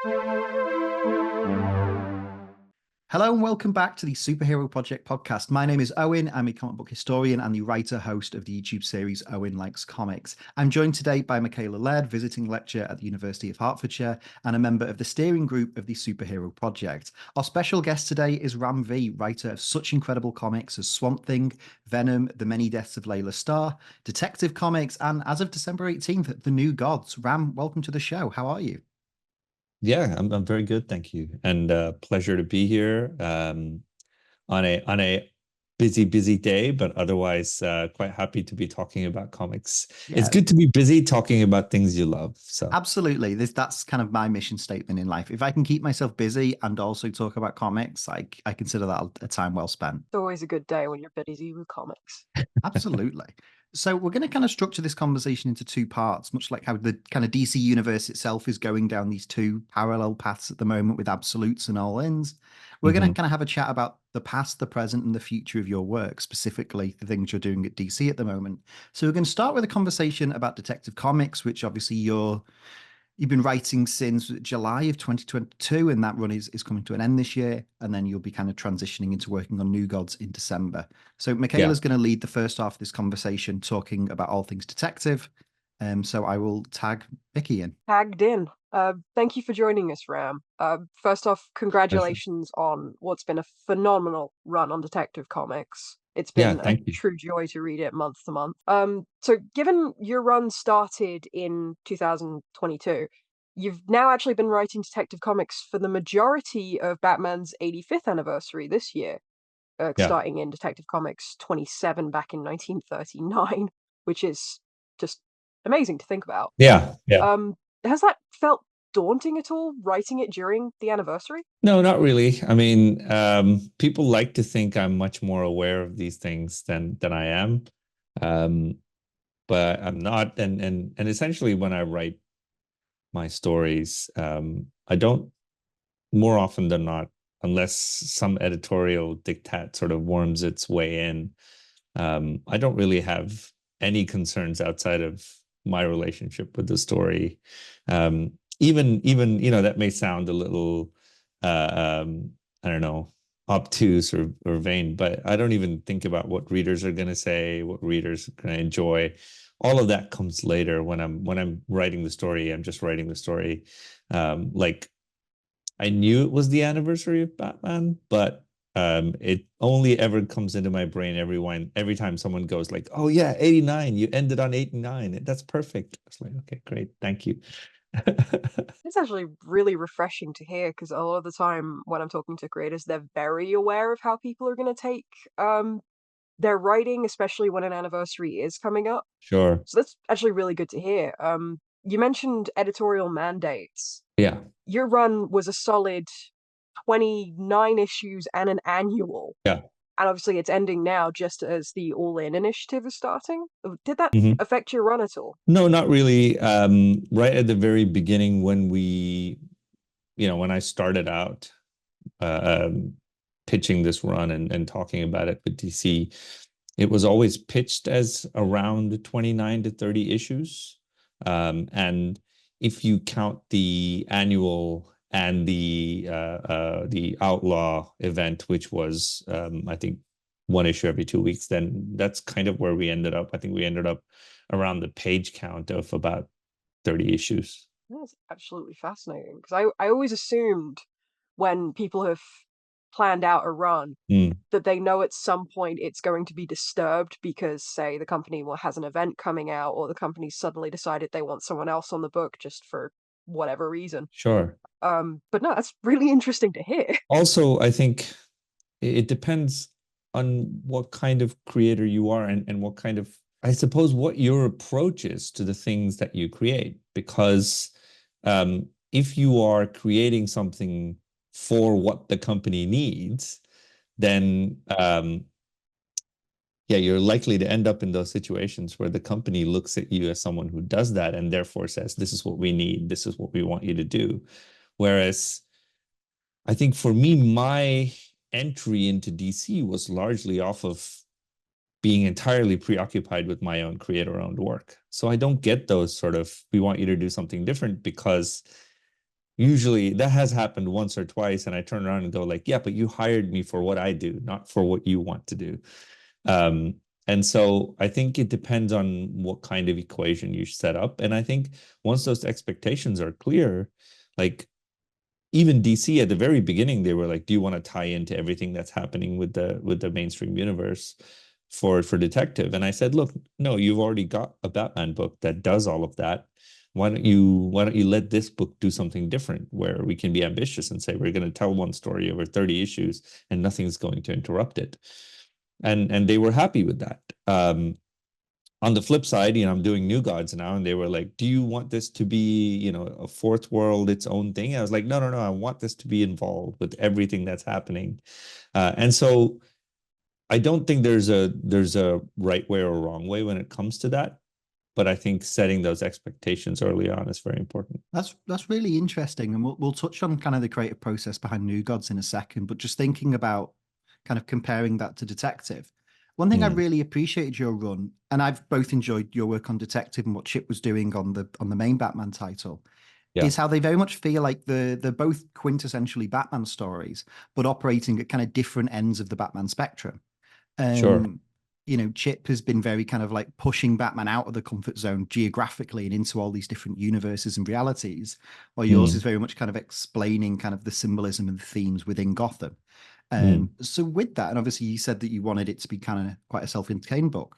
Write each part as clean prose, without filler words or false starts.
Hello and welcome back to the Superhero Project podcast. My name is Owen. I'm a comic book historian and the writer host of the YouTube series Owen Likes Comics. I'm joined today by Mikayla Laird, visiting lecturer at the University of Hertfordshire and a member of the steering group of the Superhero Project. Our special guest today is Ram V, writer of such incredible comics as Swamp Thing, Venom, The Many Deaths of Layla Starr, Detective Comics, and as of December 18th, The New Gods. Ram, welcome to the show. How are you? Yeah, I'm very good, thank you, and pleasure to be here on a busy day, but otherwise quite happy to be talking about comics. It's Yeah, good to be busy talking about things you love. So absolutely. That's kind of my mission statement in life. If I can keep myself busy and also talk about comics, I consider that a time well spent. It's always a good day when you're busy with comics. Absolutely. So we're going to kind of structure this conversation into two parts, much like how the kind of DC universe itself is going down these two parallel paths at the moment with absolutes and all-ins. We're going to mhm. kind of have a chat about the past, the present, and the future of your work, specifically the things you're doing at DC at the moment. So we're going to start with a conversation about Detective Comics, which obviously you've been writing since July of 2022, and that run is coming to an end this year. And then you'll be kind of transitioning into working on New Gods in December. So Yeah, Michaela's going to lead the first half of this conversation, talking about all things detective. So I will tag Vicky in. Tagged in. Thank you for joining us, Ram. First off, pleasure. congratulations on what's been a phenomenal run on Detective Comics. It's Yeah, been a thank you. true joy to read it month to month. So given your run started in 2022, you've now actually been writing Detective Comics for the majority of Batman's 85th anniversary this year, Yeah, starting in Detective Comics 27 back in 1939, which is just amazing to think about. yeah. Has that felt daunting at all, writing it during the anniversary? No, not really. I mean, people like to think I'm much more aware of these things than I am, um, but I'm not. And essentially, when I write my stories, I don't, more often than not, unless some editorial diktat sort of worms its way in, I don't really have any concerns outside of my relationship with the story. Even that may sound a little, I don't know, obtuse or vain, but I don't even think about what readers are going to say, what readers are going to enjoy. All of that comes later. When I'm writing the story, I'm just writing the story. Like, I knew it was the anniversary of Batman, but it only ever comes into my brain every time someone goes like, "Oh yeah, 89, you ended on 89. That's perfect." It's like, okay, great, thank you. It's actually really refreshing to hear because a lot of the time when I'm talking to creators, they're very aware of how people are going to take their writing, especially when an anniversary is coming up. Sure. So that's actually really good to hear. You mentioned editorial mandates. Yeah. Your run was a solid 29 issues and an annual. Yeah. And obviously it's ending now just as the All In initiative is starting. Did that Mhm. affect your run at all? No, not really. Right at the very beginning, when I started out pitching this run and talking about it with DC, it was always pitched as around 29 to 30 issues. And if you count the annual and the Outlaw event, which was I think one issue every 2 weeks, then that's kind of where we ended up. I think we ended up around the page count of about 30 issues. That's absolutely fascinating because I always assumed when people have planned out a run Mm, that they know at some point it's going to be disturbed because, say, the company has an event coming out or the company suddenly decided they want someone else on the book just for whatever reason. sure. But no, that's really interesting to hear. Also, I think it depends on what kind of creator you are and what kind of, I suppose, what your approach is to the things that you create. Because if you are creating something for what the company needs, then yeah, you're likely to end up in those situations where the company looks at you as someone who does that and therefore says, this is what we need, this is what we want you to do. Whereas I think for me, my entry into DC was largely off of being entirely preoccupied with my own creator-owned work. So I don't get those sort of, we want you to do something different because, Usually that has happened once or twice, and I turn around and go like, yeah, but you hired me for what I do, not for what you want to do. And so I think it depends on what kind of equation you set up. And I think once those expectations are clear, like even DC at the very beginning, they were like, do you want to tie into everything that's happening with the mainstream universe for detective? And I said, look, no, you've already got a Batman book that does all of that. Why don't you let this book do something different, where we can be ambitious and say we're going to tell one story over 30 issues and nothing's going to interrupt it. And they were happy with that. On the flip side, I'm doing New Gods now, and they were like, do you want this to be, a fourth world, its own thing? I was like, no, I want this to be involved with everything that's happening. And so I don't think there's a right way or wrong way when it comes to that. But I think setting those expectations early on is very important. That's really interesting. And we'll touch on kind of the creative process behind New Gods in a second, but just thinking about kind of comparing that to Detective. One thing I really appreciated your run, and I've both enjoyed your work on Detective and what Chip was doing on the main Batman title, is how they very much feel like they're both quintessentially Batman stories, but operating at kind of different ends of the Batman spectrum. Sure. Chip has been very kind of like pushing Batman out of the comfort zone geographically and into all these different universes and realities, while yours is very much kind of explaining kind of the symbolism and themes within Gotham. So with that, and obviously you said that you wanted it to be kind of quite a self-contained book.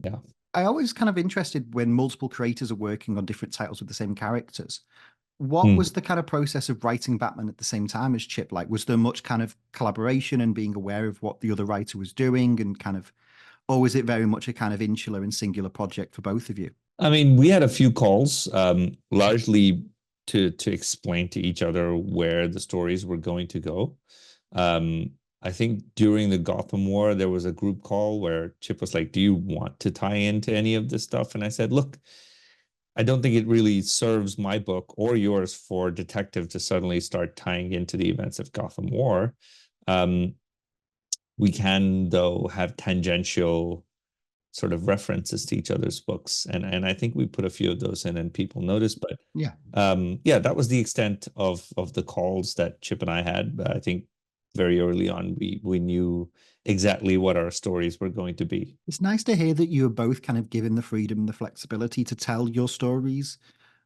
Yeah. I always kind of interested when multiple creators are working on different titles with the same characters. What was the kind of process of writing Batman at the same time as Chip? Like, was there much kind of collaboration and being aware of what the other writer was doing and kind of, or was it very much a kind of insular and singular project for both of you? I mean, we had a few calls, largely to explain to each other where the stories were going to go. I think during the Gotham War, there was a group call where Chip was like, do you want to tie into any of this stuff? And I said, look, I don't think it really serves my book or yours for Detective to suddenly start tying into the events of Gotham War. We can, though, have tangential sort of references to each other's books. And I think we put a few of those in and people noticed. But that was the extent of the calls that Chip and I had. I think very early on, we knew exactly what our stories were going to be. It's nice to hear that you were both kind of given the freedom and the flexibility to tell your stories,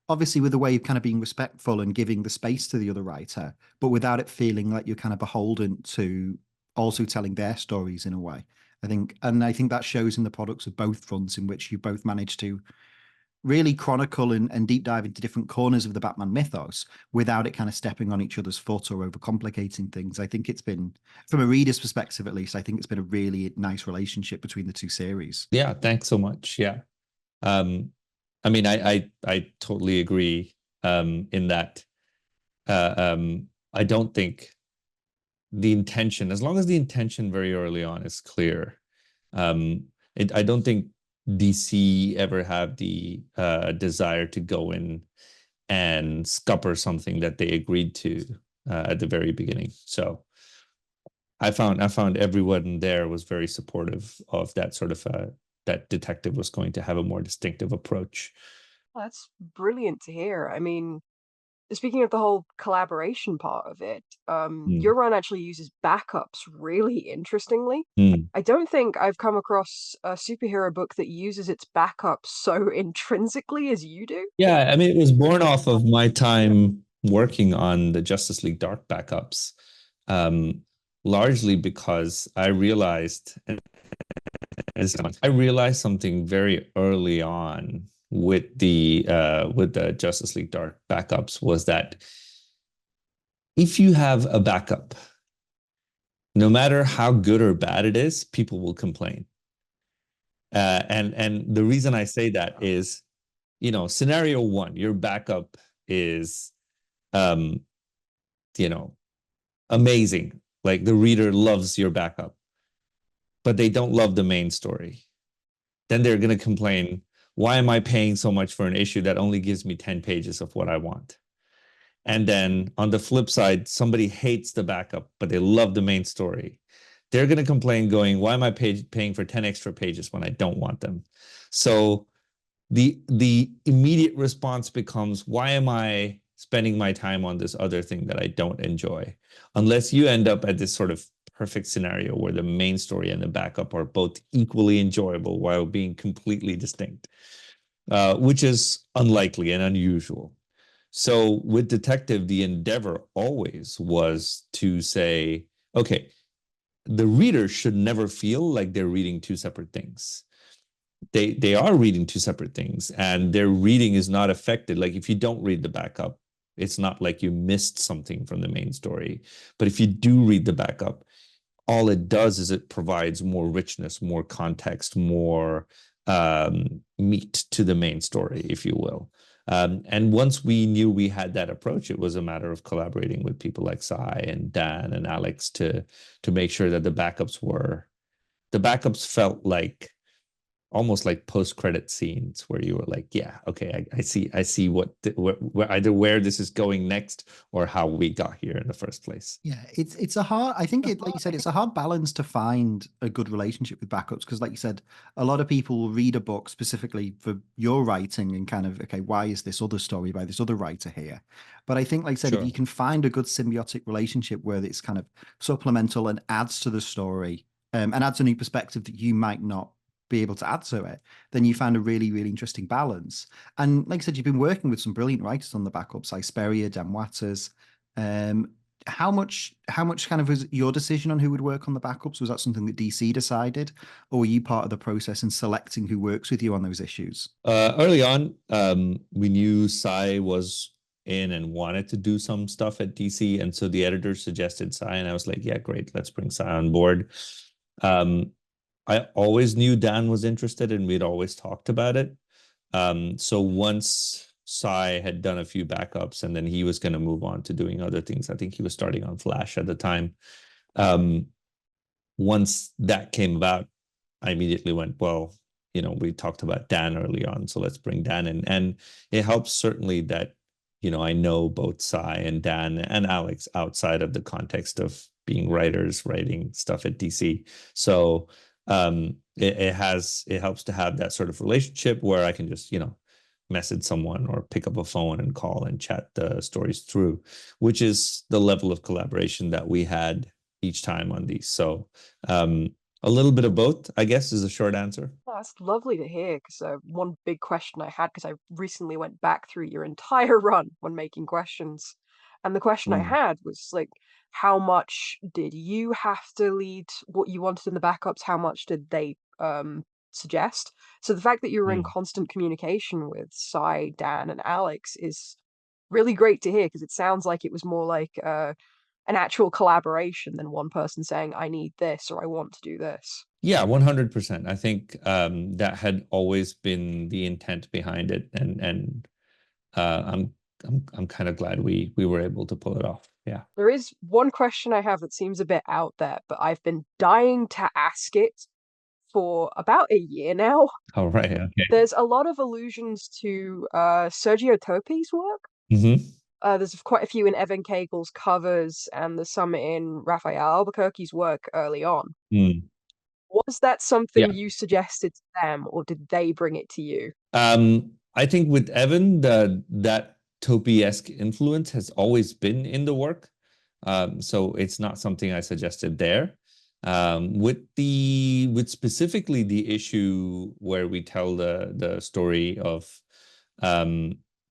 obviously with a way of kind of being respectful and giving the space to the other writer, but without it feeling like you're kind of beholden to also telling their stories in a way. I think that shows in the products of both fronts, in which you both managed to really chronicle and deep dive into different corners of the Batman mythos without it kind of stepping on each other's foot or overcomplicating things. I think it's been, from a reader's perspective at least, I think it's been a really nice relationship between the two series. Yeah, thanks so much. Yeah. I mean, I totally agree in that I don't think the intention, as long as the intention very early on is clear, I don't think DC ever have the desire to go in and scupper something that they agreed to at the very beginning. So I found everyone there was very supportive of that sort of that Detective was going to have a more distinctive approach. That's brilliant to hear. I mean, speaking of the whole collaboration part of it, your run actually uses backups really interestingly. I don't think I've come across a superhero book that uses its backups so intrinsically as you do. Yeah, I mean, it was born off of my time working on the Justice League Dark backups, largely because I realized something very early on with the Justice League Dark backups, was that if you have a backup, no matter how good or bad it is, people will complain. And the reason I say that is, scenario one, your backup is, amazing. Like the reader loves your backup, but they don't love the main story. Then they're going to complain, why am I paying so much for an issue that only gives me 10 pages of what I want? And then on the flip side, somebody hates the backup, but they love the main story. They're going to complain going, why am I paying for 10 extra pages when I don't want them? So the immediate response becomes, why am I spending my time on this other thing that I don't enjoy, unless you end up at this sort of perfect scenario where the main story and the backup are both equally enjoyable while being completely distinct, which is unlikely and unusual. So with Detective, the endeavor always was to say, okay, the reader should never feel like they're reading two separate things. They are reading two separate things, and their reading is not affected. Like if you don't read the backup, it's not like you missed something from the main story. But if you do read the backup, all it does is it provides more richness, more context, more meat to the main story, if you will. And once we knew we had that approach, it was a matter of collaborating with people like Sai and Dan and Alex to make sure that the backups felt like almost like post-credit scenes where you were like, yeah, okay, I see either where this is going next or how we got here in the first place. Yeah, it's a hard, I think like you said, it's a hard balance to find a good relationship with backups, because like you said, a lot of people will read a book specifically for your writing and kind of, okay, why is this other story by this other writer here? But I think, like I said, if you can find a good symbiotic relationship where it's kind of supplemental and adds to the story, and adds a new perspective that you might not be able to add to it, then you find a really, really interesting balance. And like I said, you've been working with some brilliant writers on the backups, like Sperrier, Dan Watters. How much kind of was your decision on who would work on the backups? Was that something that DC decided, or were you part of the process in selecting who works with you on those issues? Early on, we knew Sai was in and wanted to do some stuff at DC, and so the editor suggested Sai, and I was like, yeah, great, let's bring Sai on board. I always knew Dan was interested, and we'd always talked about it. So once Sai had done a few backups, and then he was going to move on to doing other things. I think he was starting on Flash at the time. Once that came about, I immediately went, well, we talked about Dan early on, so let's bring Dan in. And it helps certainly that, I know both Sai and Dan and Alex outside of the context of being writers, writing stuff at DC. So it helps to have that sort of relationship where I can just, message someone or pick up a phone and call and chat the stories through, which is the level of collaboration that we had each time on these. So a little bit of both, I guess, is a short answer. Oh, that's lovely to hear, because one big question I had, because I recently went back through your entire run when making questions, and the question I had was like, how much did you have to lead what you wanted in the backups? How much did they suggest? So the fact that you were in constant communication with Sai, Dan, and Alex is really great to hear, because it sounds like it was more like an actual collaboration than one person saying, I need this or I want to do this. Yeah, 100%. I think that had always been the intent behind it, and I'm kind of glad we were able to pull it off. Yeah. There is one question I have that seems a bit out there, but I've been dying to ask it for about a year now. Oh, right. Okay. There's a lot of allusions to Sergio Topi's work. There's quite a few in Evan Cagel's covers, and there's some in Raphael Albuquerque's work early on. Was that something you suggested to them, or did they bring it to you? I think with Evan, that Topi-esque influence has always been in the work. So it's not something I suggested there. With specifically the issue where we tell the story of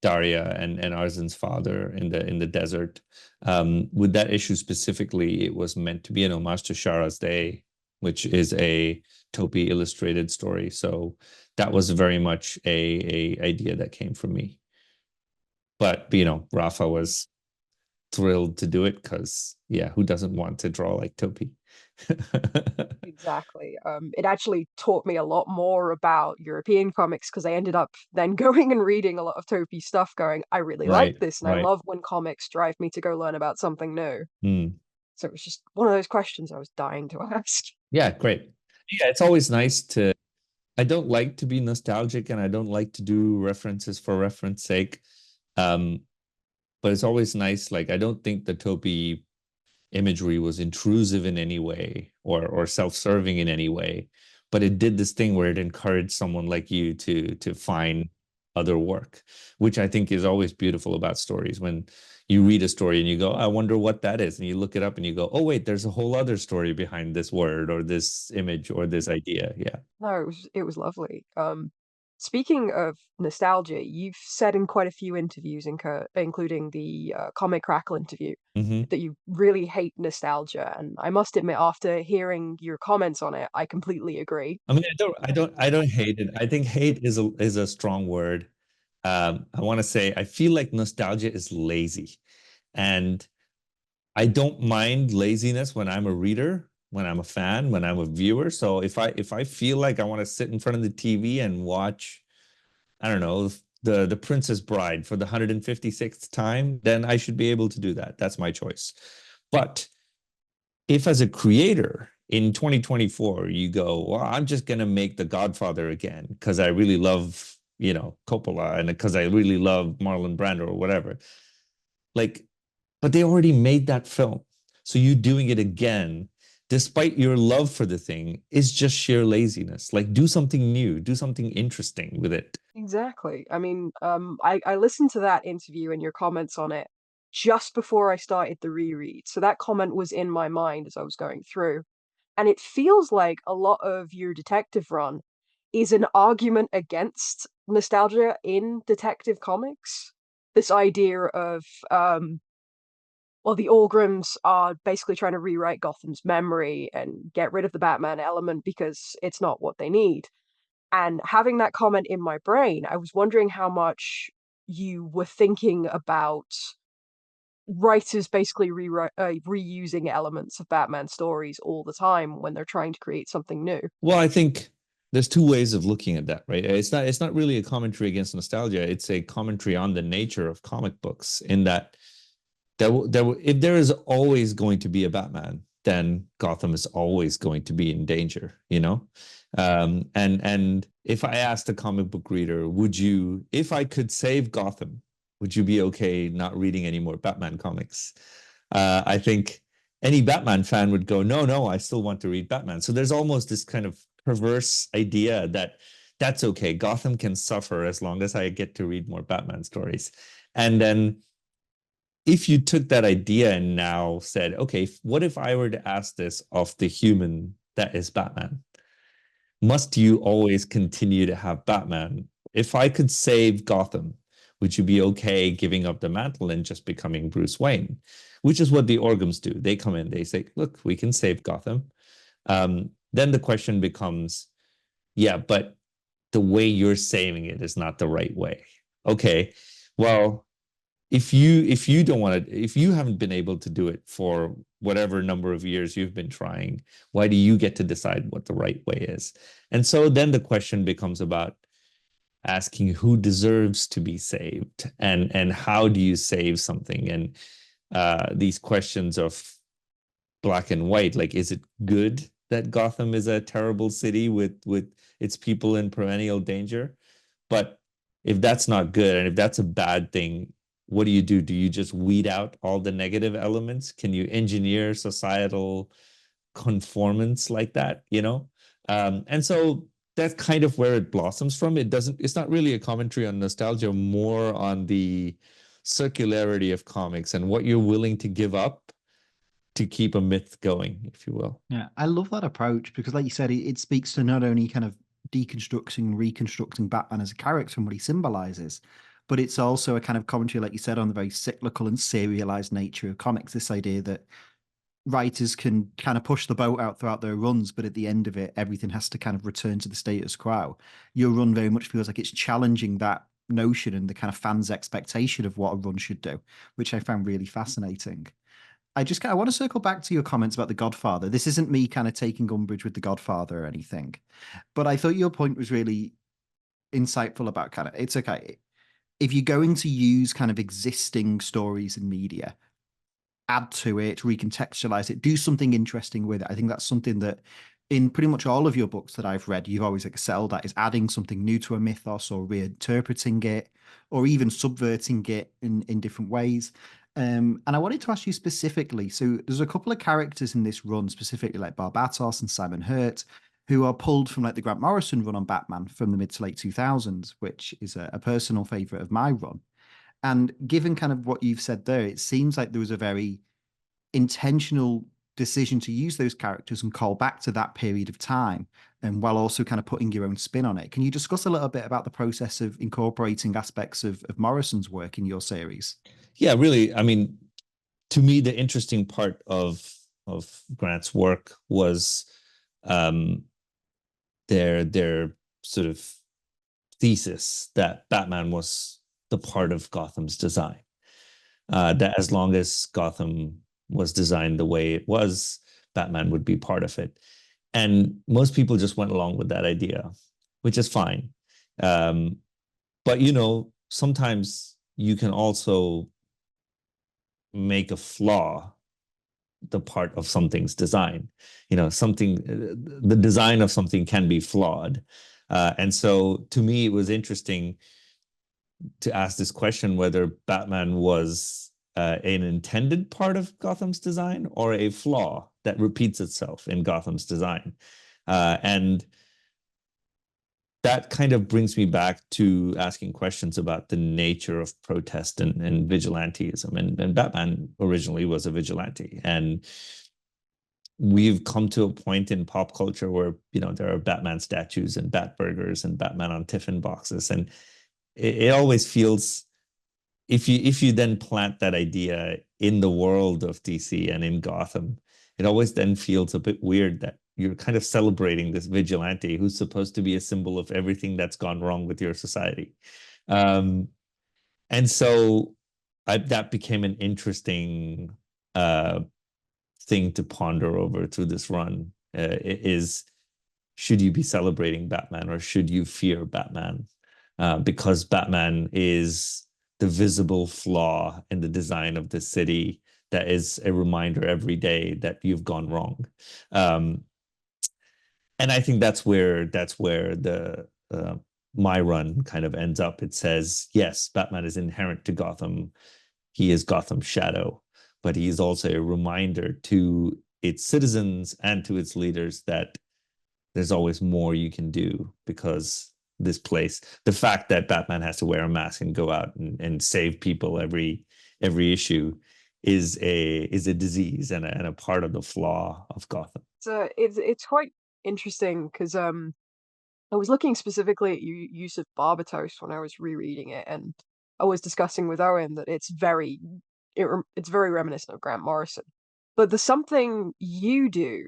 Daria and Arzen's father in the desert. With that issue specifically, it was meant to be an homage to Shara's Day, which is a Topi illustrated story. So that was very much a idea that came from me. But Rafa was thrilled to do it because, yeah, who doesn't want to draw like Topi? Exactly. It actually taught me a lot more about European comics, because I ended up then going and reading a lot of Topi stuff going, I really like this, and I love when comics drive me to go learn about something new. So it was just one of those questions I was dying to ask. Yeah, great. Yeah, it's always nice to, I don't like to be nostalgic, and I don't like to do references for reference sake. But it's always nice. Like, I don't think the Topi imagery was intrusive in any way or self-serving in any way, but it did this thing where it encouraged someone like you to find other work, which I think is always beautiful about stories. When you read a story and you go, I wonder what that is. And you look it up and you go, oh, wait, there's a whole other story behind this word or this image or this idea. Yeah. No, it was lovely. Speaking of nostalgia, you've said in quite a few interviews, including the Comic Crackle interview, Mm-hmm. that you really hate nostalgia, and I must admit, after hearing your comments on it, I completely agree. I mean, I don't hate it. I think hate is a strong word. I want to say I feel like nostalgia is lazy, and I don't mind laziness when I'm a reader, when I'm a fan, when I'm a viewer. So if I feel like I want to sit in front of the TV and watch, I don't know, the Princess Bride for the 156th time, then I should be able to do that. That's my choice. But if as a creator in 2024 you go, well, I'm just going to make The Godfather again because I really love, Coppola, and because I really love Marlon Brando or whatever, like, but they already made that film, so you doing it again despite your love for the thing is just sheer laziness. Like, do something new, do something interesting with it. Exactly. I mean, I listened to that interview and your comments on it just before I started the reread, so that comment was in my mind as I was going through. And it feels like a lot of your detective run is an argument against nostalgia in Detective Comics. This idea of, well, the Algrams are basically trying to rewrite Gotham's memory and get rid of the Batman element because it's not what they need. And having that comment in my brain, I was wondering how much you were thinking about writers basically reusing elements of Batman stories all the time when they're trying to create something new. Well, I think there's two ways of looking at that, right? It's not really a commentary against nostalgia. It's a commentary on the nature of comic books, in that if there is always going to be a Batman, then Gotham is always going to be in danger, and if I asked a comic book reader, if I could save Gotham, would you be okay not reading any more Batman comics? I think any Batman fan would go, no, no, I still want to read Batman. So there's almost this kind of perverse idea that that's okay. Gotham can suffer as long as I get to read more Batman stories. And then if you took that idea and now said, okay, what if I were to ask this of the human that is Batman? Must you always continue to have Batman? If I could save Gotham, would you be okay giving up the mantle and just becoming Bruce Wayne? Which is what the Orgams do. They come in, they say, look, we can save Gotham. Then the question becomes, yeah, but the way you're saving it is not the right way. Okay, well, if you don't want to, if you haven't been able to do it for whatever number of years you've been trying, why do you get to decide what the right way is? And so then the question becomes about asking who deserves to be saved, and how do you save something, and these questions of black and white, like, is it good that Gotham is a terrible city with its people in perennial danger? But if that's not good, and if that's a bad thing, what do you do? Do you just weed out all the negative elements? Can you engineer societal conformance like that, and so that's kind of where it blossoms from. It's not really a commentary on nostalgia, more on the circularity of comics and what you're willing to give up to keep a myth going, if you will. Yeah, I love that approach because, like you said, it speaks to not only kind of deconstructing, reconstructing Batman as a character and what he symbolizes, but it's also a kind of commentary, like you said, on the very cyclical and serialized nature of comics. This idea that writers can kind of push the boat out throughout their runs, but at the end of it, everything has to kind of return to the status quo. Your run very much feels like it's challenging that notion and the kind of fans' expectation of what a run should do, which I found really fascinating. I want to circle back to your comments about The Godfather. This isn't me kind of taking umbrage with The Godfather or anything, but I thought your point was really insightful about kind of, it's okay. If you're going to use kind of existing stories in media, add to it, recontextualize it, do something interesting with it. I think that's something that in pretty much all of your books that I've read, you've always excelled at, is adding something new to a mythos or reinterpreting it or even subverting it in different ways. And I wanted to ask you specifically, so there's a couple of characters in this run, specifically like Barbatos and Simon Hurt, who are pulled from like the Grant Morrison run on Batman from the mid to late 2000s, which is a personal favorite of my run. And given kind of what you've said there, it seems like there was a very intentional decision to use those characters and call back to that period of time, and while also kind of putting your own spin on it. Can you discuss a little bit about the process of incorporating aspects of Morrison's work in your series? Yeah, really. I mean, to me, the interesting part of Grant's work was their sort of thesis that Batman was the part of Gotham's design. That as long as Gotham was designed the way it was, Batman would be part of it. And most people just went along with that idea, which is fine. But, you know, sometimes you can also make a flaw the part of something's design. You know, something, the design of something can be flawed. And so to me, it was interesting to ask this question whether Batman was an intended part of Gotham's design or a flaw that repeats itself in Gotham's design. And that kind of brings me back to asking questions about the nature of protest and vigilantism. And Batman originally was a vigilante. And we've come to a point in pop culture where, you know, there are Batman statues and Bat burgers and Batman on tiffin boxes. And it always feels, if you then plant that idea in the world of DC and in Gotham, it always then feels a bit weird that you're kind of celebrating this vigilante who's supposed to be a symbol of everything that's gone wrong with your society. And so that became an interesting thing to ponder over through this run. Should you be celebrating Batman or should you fear Batman? Because Batman is the visible flaw in the design of the city that is a reminder every day that you've gone wrong. And I think that's where the my run kind of ends up. It says, yes, Batman is inherent to Gotham. He is Gotham's shadow, but he is also a reminder to its citizens and to its leaders that there's always more you can do, because this place, the fact that Batman has to wear a mask and go out and save people every issue is a disease and a part of the flaw of Gotham. So it's quite interesting because I was looking specifically at use of Barbatos when I was rereading it, and I was discussing with Owen that it's very reminiscent of Grant Morrison. But there's something you do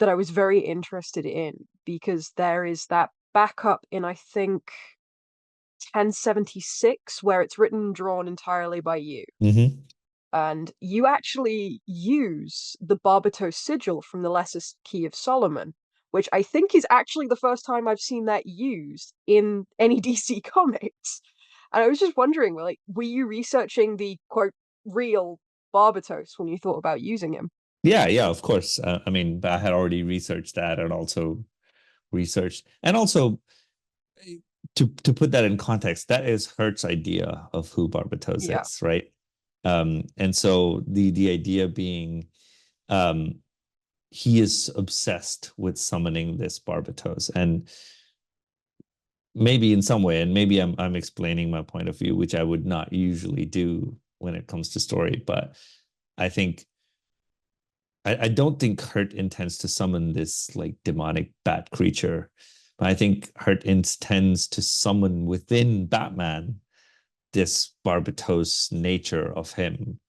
that I was very interested in, because there is that backup in, I think, 1076, where it's written and drawn entirely by you. Mm-hmm. And you actually use the Barbatos sigil from the Lesser Key of Solomon, which I think is actually the first time I've seen that used in any DC comics. And I was just wondering, like, were you researching the quote real Barbatos when you thought about using him? Yeah, of course. I mean, I had already researched that, and also to put that in context, that is Hurt's idea of who Barbatos is, right? And so the idea being, he is obsessed with summoning this Barbatos, and maybe in some way, and maybe I'm explaining my point of view, which I would not usually do when it comes to story, but I think I don't think Hurt intends to summon this like demonic bat creature, but I think Hurt intends to summon within Batman this Barbatos nature of him,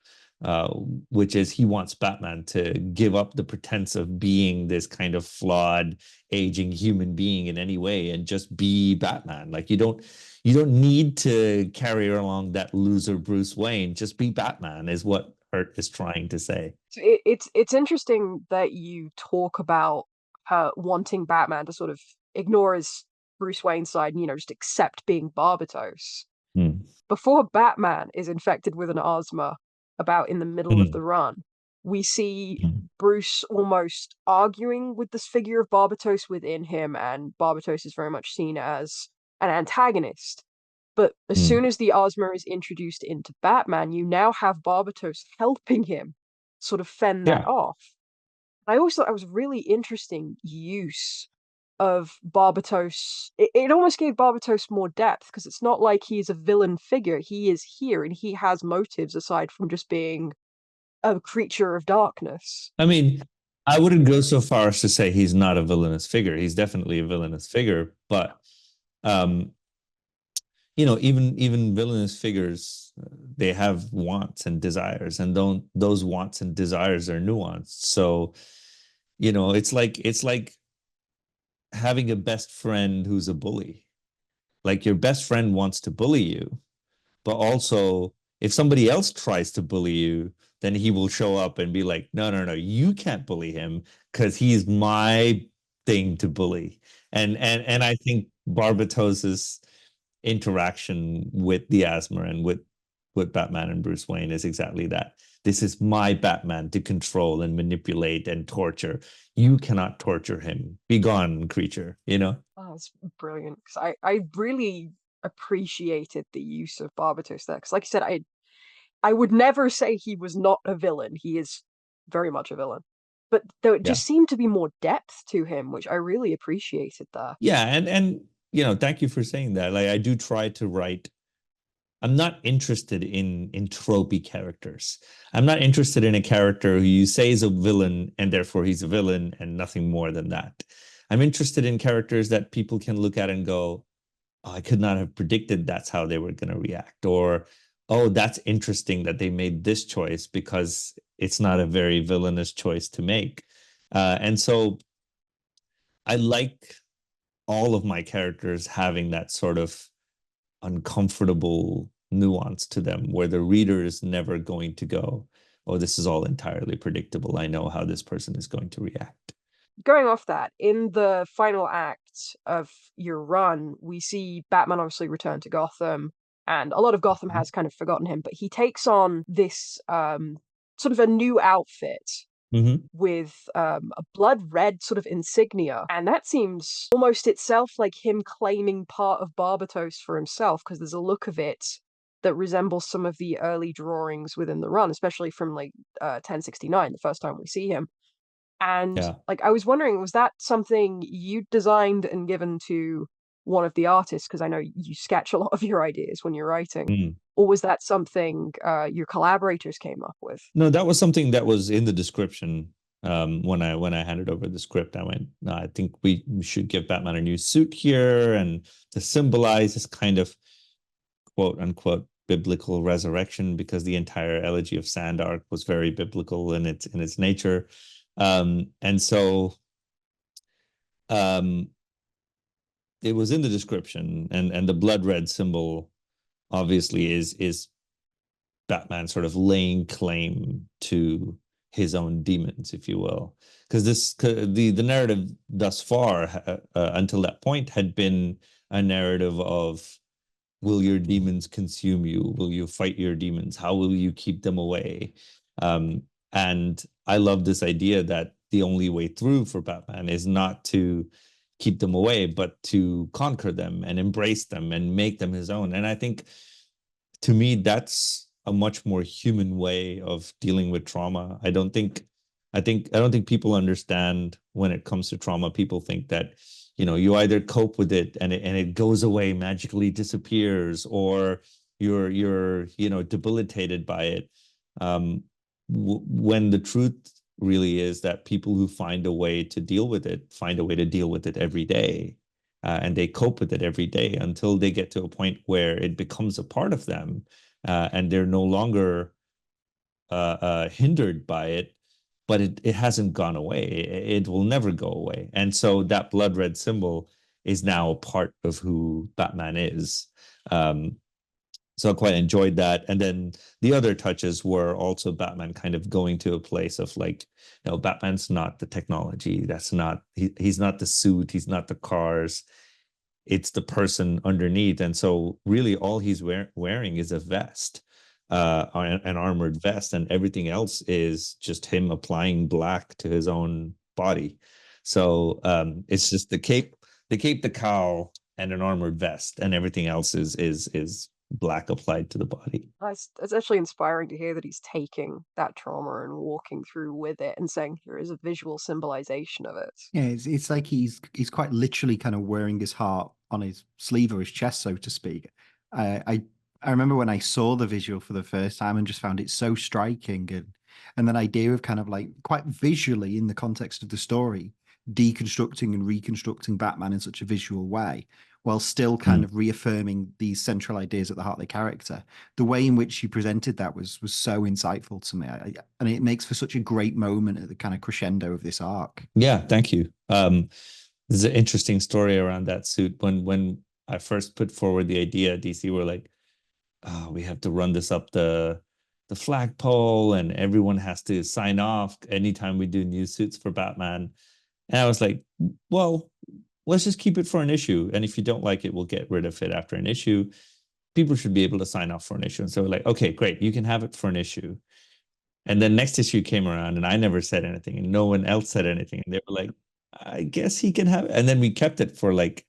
which is he wants Batman to give up the pretense of being this kind of flawed, aging human being in any way and just be Batman. Like you don't need to carry along that loser Bruce Wayne. Just be Batman is what Hurt is trying to say. It's interesting that you talk about wanting Batman to sort of ignore his Bruce Wayne side and, just accept being Barbatos. Before Batman is infected with an asthma, about in the middle of the run, we see Bruce almost arguing with this figure of Barbatos within him, and Barbatos is very much seen as an antagonist. But as soon as the asthma is introduced into Batman, you now have Barbatos helping him sort of fend that off. I always thought that was really interesting use of Barbatos, it almost gave Barbatos more depth, because it's not like he's a villain figure. He is here and he has motives aside from just being a creature of darkness. I mean, I wouldn't go so far as to say he's not a villainous figure. He's definitely a villainous figure, but um, even villainous figures, they have wants and desires, and don't those wants and desires are nuanced. So, it's like having a best friend who's a bully. Like your best friend wants to bully you, but also if somebody else tries to bully you, then he will show up and be like, no, no, no, you can't bully him because he's my thing to bully. And I think Barbatos's interaction with the asthma and with Batman and Bruce Wayne is exactly that. This is my Batman to control and manipulate and torture. You cannot torture him. Be gone, creature, Oh, it's brilliant, because I really appreciated the use of Barbatos there. Because, like I said, I would never say he was not a villain. He is very much a villain. But there Yeah. just seemed to be more depth to him, which I really appreciated there. Yeah, and thank you for saying that. Like I do try to write. I'm not interested in tropey characters. I'm not interested in a character who you say is a villain and therefore he's a villain and nothing more than that. I'm interested in characters that people can look at and go, oh, I could not have predicted that's how they were going to react. Or, oh, that's interesting that they made this choice because it's not a very villainous choice to make. And so I like all of my characters having that sort of uncomfortable nuance to them where the reader is never going to go, oh, this is all entirely predictable. I know how this person is going to react. Going off that, in the final act of your run, we see Batman obviously return to Gotham, and a lot of Gotham has kind of forgotten him, but he takes on this sort of a new outfit Mm-hmm. with a blood red sort of insignia, and that seems almost itself like him claiming part of Barbatos for himself, because there's a look of it that resembles some of the early drawings within the run, especially from like 1069, the first time we see him. And Yeah. like I was wondering, was that something you designed and given to one of the artists? Because I know you sketch a lot of your ideas when you're writing. Mm. Or was that something your collaborators came up with? No, that was something that was in the description. When I handed over the script, I went, no, I think we should give Batman a new suit here and to symbolize this kind of quote unquote biblical resurrection, because the entire elegy of Sandark was very biblical in its nature. And so it was in the description, and the blood red symbol obviously is Batman sort of laying claim to his own demons, if you will, because the narrative thus far until that point had been a narrative of, will your demons consume you? Will you fight your demons? How will you keep them away? And I love this idea that the only way through for Batman is not to keep them away, but to conquer them and embrace them and make them his own. And I think, to me, that's a much more human way of dealing with trauma. I don't think people understand when it comes to trauma. People think that, you either cope with it and it goes away, magically disappears, or you're debilitated by it. When the truth really is that people who find a way to deal with it find a way to deal with it every day, and they cope with it every day until they get to a point where it becomes a part of them, and they're no longer hindered by it, but it hasn't gone away. It will never go away. And so that blood red symbol is now a part of who Batman is. So I quite enjoyed that. And then the other touches were also Batman kind of going to a place of like, Batman's not the technology. He's not the suit. He's not the cars. It's the person underneath. And so really all he's wearing is a vest, an armored vest, and everything else is just him applying black to his own body. So it's just the cape, the cowl, and an armored vest, and everything else is black applied to the body. It's actually inspiring to hear that he's taking that trauma and walking through with it and saying here is a visual symbolization of it. Yeah, it's like he's quite literally kind of wearing his heart on his sleeve or his chest, so to speak. I remember when I saw the visual for the first time and just found it so striking, and that idea of kind of like quite visually in the context of the story, deconstructing and reconstructing Batman in such a visual way, while still kind of reaffirming these central ideas at the heart of the character. The way in which you presented that was so insightful to me, and it makes for such a great moment at the kind of crescendo of this arc. Yeah, thank you. There's an interesting story around that suit. When I first put forward the idea, DC were like, "Oh, we have to run this up the flagpole, and everyone has to sign off anytime we do new suits for Batman." And I was like, "Well, let's just keep it for an issue, and if you don't like it, we'll get rid of it after an issue. People should be able to sign off for an issue." And so we're like, "Okay, great, you can have it for an issue." And then next issue came around, and I never said anything, and no one else said anything, and they were like, "I guess he can have it." And then we kept it for like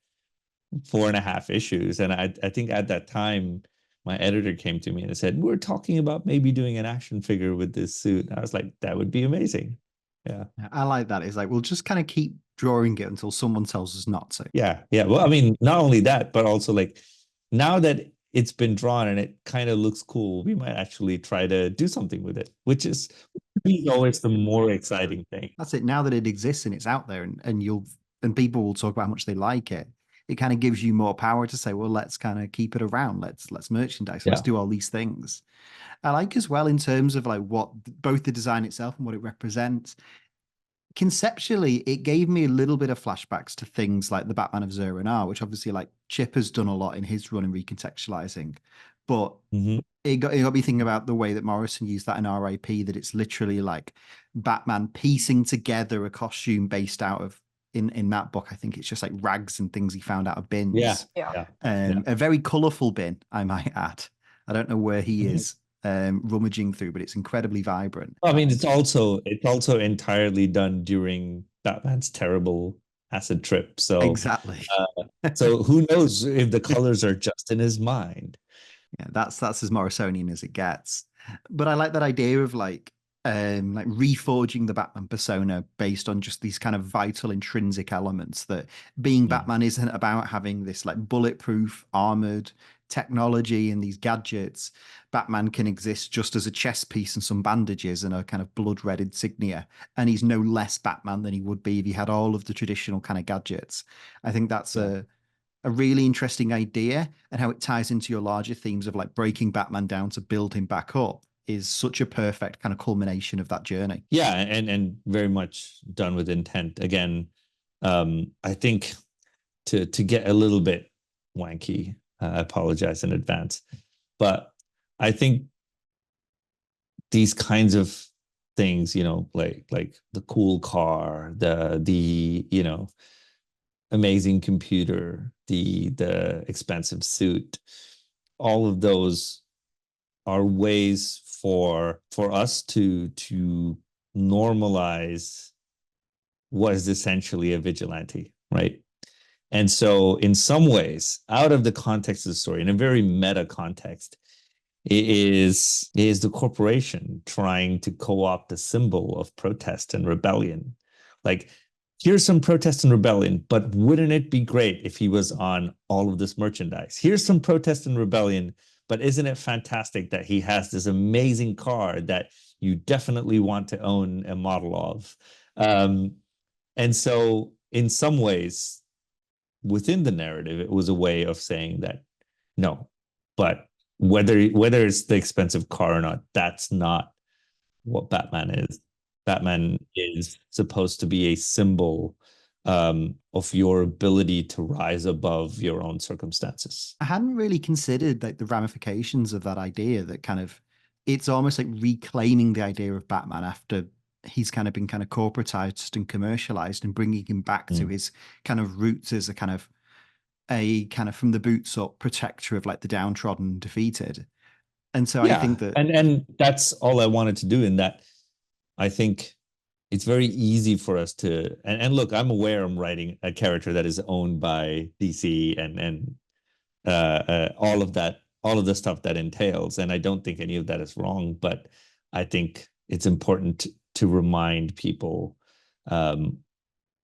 4.5 issues. And I think at that time, my editor came to me and said, "We're talking about maybe doing an action figure with this suit." And I was like, that would be amazing. Yeah. I like that. It's like, we'll just kind of keep drawing it until someone tells us not to. Yeah. Yeah. Well, I mean, not only that, but also like now that it's been drawn and it kind of looks cool, we might actually try to do something with it, which is always the more exciting thing. That's it. Now that it exists and it's out there, and people will talk about how much they like it, it kind of gives you more power to say, well, let's kind of keep it around. Let's merchandise. Let's do all these things. I like as well in terms of like what both the design itself and what it represents. Conceptually, it gave me a little bit of flashbacks to things like the Batman of Zero and R, which obviously like Chip has done a lot in his run in recontextualizing. But it got me thinking about the way that Morrison used that in RIP, that it's literally like Batman piecing together a costume based out of in that book. I think it's just like rags and things he found out of bins. Yeah. A very colourful bin, I might add. I don't know where he is rummaging through, but it's incredibly vibrant. I mean, it's also entirely done during Batman's terrible acid trip. So exactly. So who knows if the colors are just in his mind? Yeah, that's as Morrisonian as it gets. But I like that idea of like reforging the Batman persona based on just these kind of vital intrinsic elements, that being Batman isn't about having this like bulletproof armored technology and these gadgets. Batman can exist just as a chess piece and some bandages and a kind of blood red insignia, and he's no less Batman than he would be if he had all of the traditional kind of gadgets. I think that's a really interesting idea, and how it ties into your larger themes of like breaking Batman down to build him back up is such a perfect kind of culmination of that journey. Yeah, and very much done with intent. Again, I think to get a little bit wanky, I apologize in advance, but I think these kinds of things, like the cool car, the amazing computer, the expensive suit, all of those are ways for us to normalize what is essentially a vigilante, right? And so in some ways, out of the context of the story, in a very meta context, it is the corporation trying to co-opt the symbol of protest and rebellion. Like, here's some protest and rebellion, but wouldn't it be great if he was on all of this merchandise? Here's some protest and rebellion, but isn't it fantastic that he has this amazing car that you definitely want to own a model of? And so in some ways, within the narrative, it was a way of saying that, no, but whether it's the expensive car or not, that's not what Batman is. Batman is supposed to be a symbol of your ability to rise above your own circumstances. I hadn't really considered like the ramifications of that idea, that kind of it's almost like reclaiming the idea of Batman after he's kind of been kind of corporatized and commercialized, and bringing him back to his kind of roots as a kind of from the boots up protector of like the downtrodden, defeated. And so I think that and that's all I wanted to do in that. I think it's very easy for us to and look, I'm aware I'm writing a character that is owned by DC and all of that all of the stuff that entails. And I don't think any of that is wrong, but I think it's important to remind people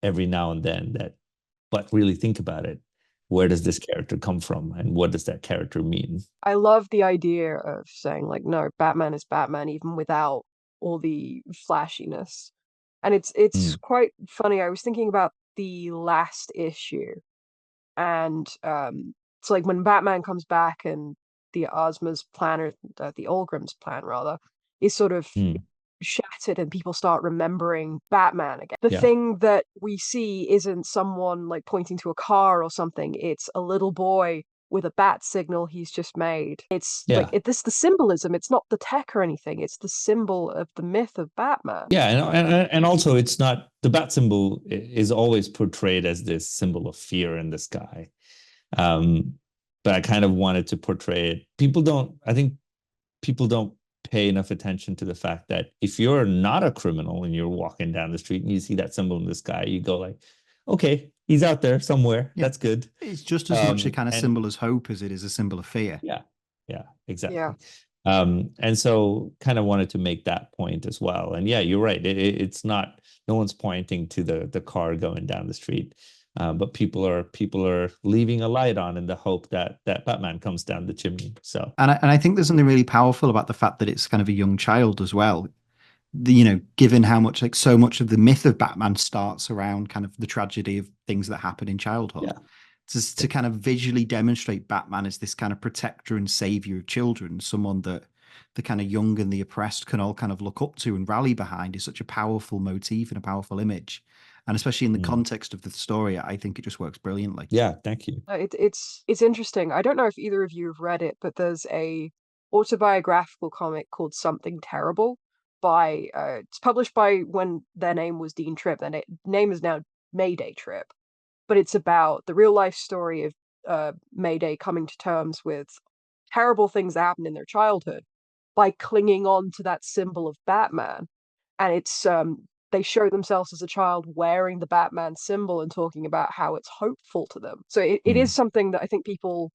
every now and then that, but really think about it. Where does this character come from, and what does that character mean? I love the idea of saying, like, no, Batman is Batman even without all the flashiness. And it's Mm, quite funny. I was thinking about the last issue, and it's like when Batman comes back and the Ozma's plan, or the Olgrim's plan rather, is sort of mm, shattered and people start remembering Batman again. The yeah, thing that we see isn't someone like pointing to a car or something. It's a little boy with a bat signal he's just made. It's like yeah, this the symbolism. It's not the tech or anything. It's the symbol of the myth of Batman. yeah, and also it's not, the bat symbol is always portrayed as this symbol of fear in the sky. Um, but I kind of wanted to portray it. I think people don't pay enough attention to the fact that if you're not a criminal and you're walking down the street and you see that symbol in the sky, you go like, okay, he's out there somewhere. Yeah. That's good. It's just as much a kind of And symbol as hope as it is a symbol of fear. yeah, exactly. Yeah. And so kind of wanted to make that point as well. And yeah, you're right. It's not, no one's pointing to the car going down the street. But people are leaving a light on in the hope that Batman comes down the chimney. So And I think there's something really powerful about the fact that it's kind of a young child as well. Given how much, like, so much of the myth of Batman starts around kind of the tragedy of things that happen in childhood. yeah, To kind of visually demonstrate Batman as this kind of protector and savior of children, someone that the kind of young and the oppressed can all kind of look up to and rally behind, is such a powerful motif and a powerful image. And especially in the context of the story, I think it just works brilliantly. yeah. Thank you. It's interesting. I don't know if either of you have read it, but there's a autobiographical comic called Something Terrible by it's published by when their name was Dean Tripp. Their name is now Mayday Tripp, but it's about the real life story of Mayday coming to terms with terrible things that happened in their childhood by clinging on to that symbol of Batman. And it's they show themselves as a child wearing the Batman symbol and talking about how it's hopeful to them. So it is Mm. something that I think people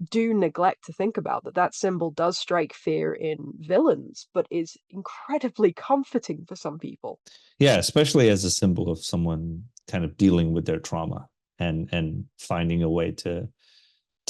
do neglect to think about, that symbol does strike fear in villains, but is incredibly comforting for some people. Yeah, especially as a symbol of someone kind of dealing with their trauma and finding a way to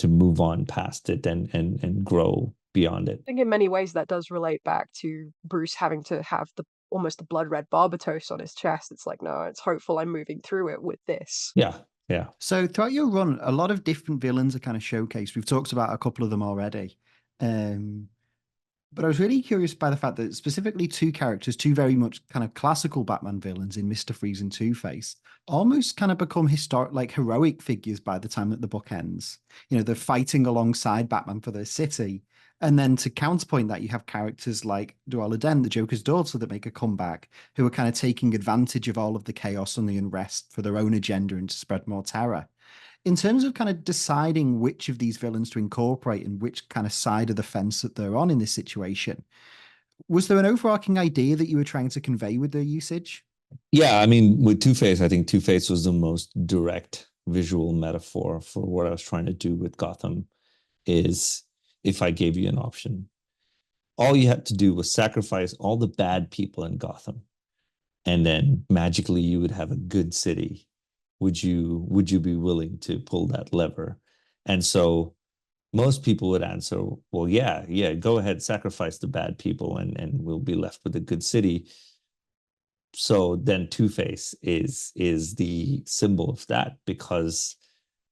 move on past it and grow beyond it. I think in many ways that does relate back to Bruce having to have almost the blood red Barbatos on his chest. It's like, no, it's hopeful I'm moving through it with this. Yeah, yeah. So throughout your run, a lot of different villains are kind of showcased. We've talked about a couple of them already. But I was really curious by the fact that specifically two characters, two very much kind of classical Batman villains in Mr. Freeze and Two-Face, almost kind of become historic, like heroic figures by the time that the book ends. They're fighting alongside Batman for their city. And then to counterpoint that, you have characters like Duala Den, the Joker's daughter, that make a comeback, who are kind of taking advantage of all of the chaos and the unrest for their own agenda and to spread more terror. In terms of kind of deciding which of these villains to incorporate and which kind of side of the fence that they're on in this situation, was there an overarching idea that you were trying to convey with their usage? Yeah, I mean, with Two-Face, I think Two-Face was the most direct visual metaphor for what I was trying to do with Gotham. Is if I gave you an option, all you had to do was sacrifice all the bad people in Gotham, and then magically you would have a good city. Would you be willing to pull that lever? And so most people would answer, well, yeah, go ahead, sacrifice the bad people, and we'll be left with a good city. So then Two-Face is the symbol of that, because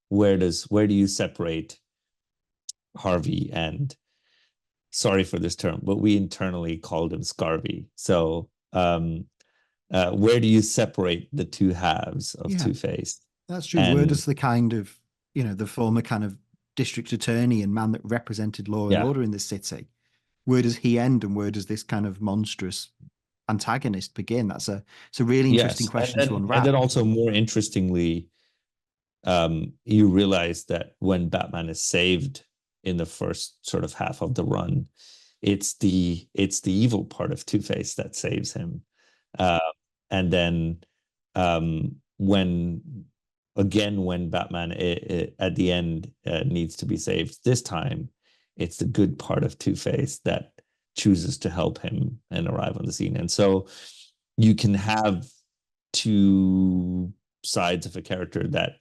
where do you separate Harvey and, sorry for this term, but we internally called him Scarvy. So where do you separate the two halves of Two-Face? That's true. Where does the kind of, the former kind of district attorney and man that represented law and order in the city, where does he end and where does this kind of monstrous antagonist begin? It's a really interesting question to unwrap. And then also, more interestingly, you realize that when Batman is saved in the first sort of half of the run, it's the evil part of Two-Face that saves him. And then when Batman at the end needs to be saved this time, It's the good part of Two-Face that chooses to help him and arrive on the scene. And so you can have two sides of a character that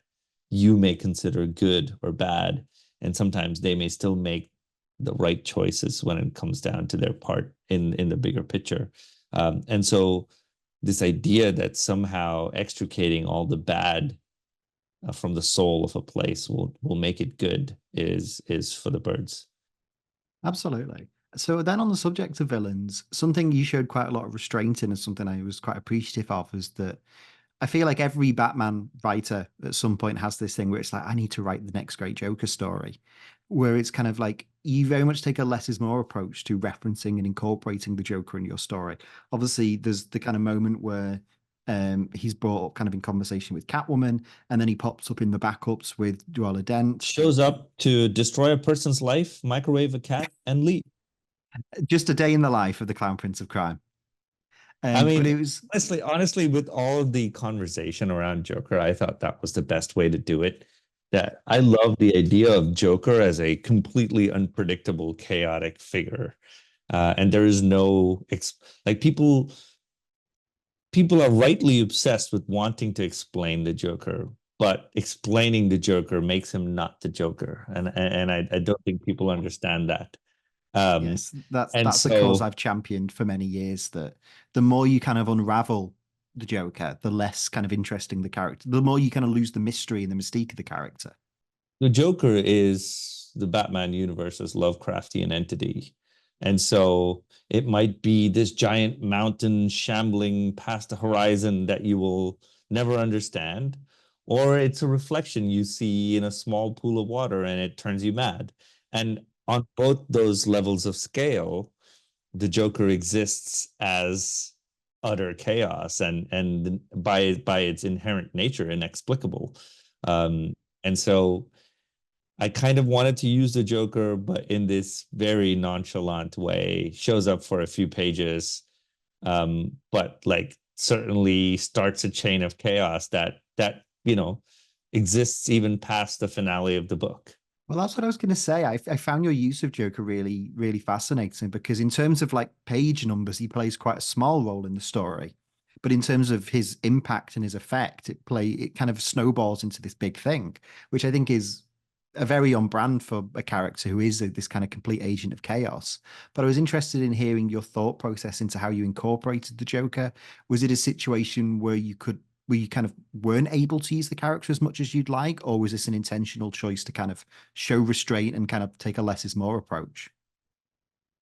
you may consider good or bad, and sometimes they may still make the right choices when it comes down to their part in the bigger picture. And so this idea that somehow extricating all the bad from the soul of a place will make it good is for the birds. Absolutely. So then on the subject of villains, something you showed quite a lot of restraint in, and something I was quite appreciative of, is that I feel like every Batman writer at some point has this thing where it's like, I need to write the next great Joker story, where it's kind of like you very much take a less is more approach to referencing and incorporating the Joker in your story. Obviously, there's the kind of moment where he's brought up kind of in conversation with Catwoman, and then he pops up in the backups with Duela Dent. Shows up to destroy a person's life, microwave a cat, and leave. Just a day in the life of the Clown Prince of Crime. I But mean, it was honestly, with all of the conversation around Joker, I thought that was the best way to do it. That I love the idea of Joker as a completely unpredictable, chaotic figure. And there is no like people are rightly obsessed with wanting to explain the Joker, but explaining the Joker makes him not the Joker. And I don't think people understand that. yes, that's And a cause so I've championed for many years, that the more you kind of unravel the Joker, the less kind of interesting the character, the more you kind of lose the mystery and the mystique of the character. the Joker is the Batman universe's Lovecraftian entity. And so it might be this giant mountain shambling past the horizon that you will never understand, or it's a reflection you see in a small pool of water and it turns you mad. And on both those levels of scale, the Joker exists as utter chaos and by its inherent nature inexplicable. And so I kind of wanted to use the Joker, but in this very nonchalant way, shows up for a few pages, but like certainly starts a chain of chaos that exists even past the finale of the book. Well, that's what I was going to say. I found your use of Joker really, really fascinating, because in terms of like page numbers, he plays quite a small role in the story. But in terms of his impact and his effect, it kind of snowballs into this big thing, which I think is a very on brand for a character who is this kind of complete agent of chaos. But I was interested in hearing your thought process into how you incorporated the Joker. Was it a situation where you kind of weren't able to use the character as much as you'd like, or was this an intentional choice to kind of show restraint and kind of take a less is more approach?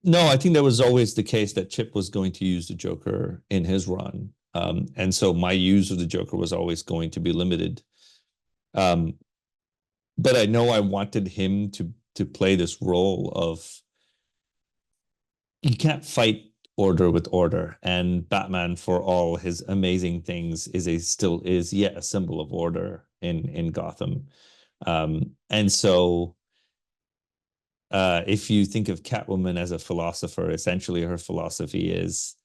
No, I think that was always the case that Chip was going to use the Joker in his run. And so my use of the Joker was always going to be limited. But I know I wanted him to play this role of you can't fight order with order, and Batman, for all his amazing things, still is yet a symbol of order in Gotham. And so if you think of Catwoman as a philosopher, essentially her philosophy is,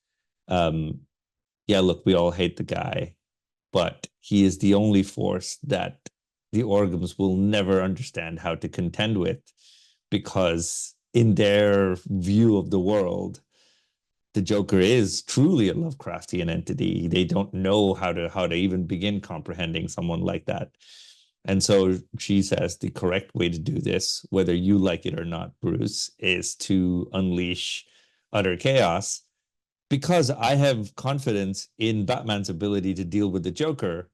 yeah, look, we all hate the guy, but he is the only force that the organs will never understand how to contend with, because in their view of the world, the Joker is truly a Lovecraftian entity. They don't know how to even begin comprehending someone like that. And so she says the correct way to do this, whether you like it or not, Bruce, is to unleash utter chaos, because I have confidence in Batman's ability to deal with the Joker,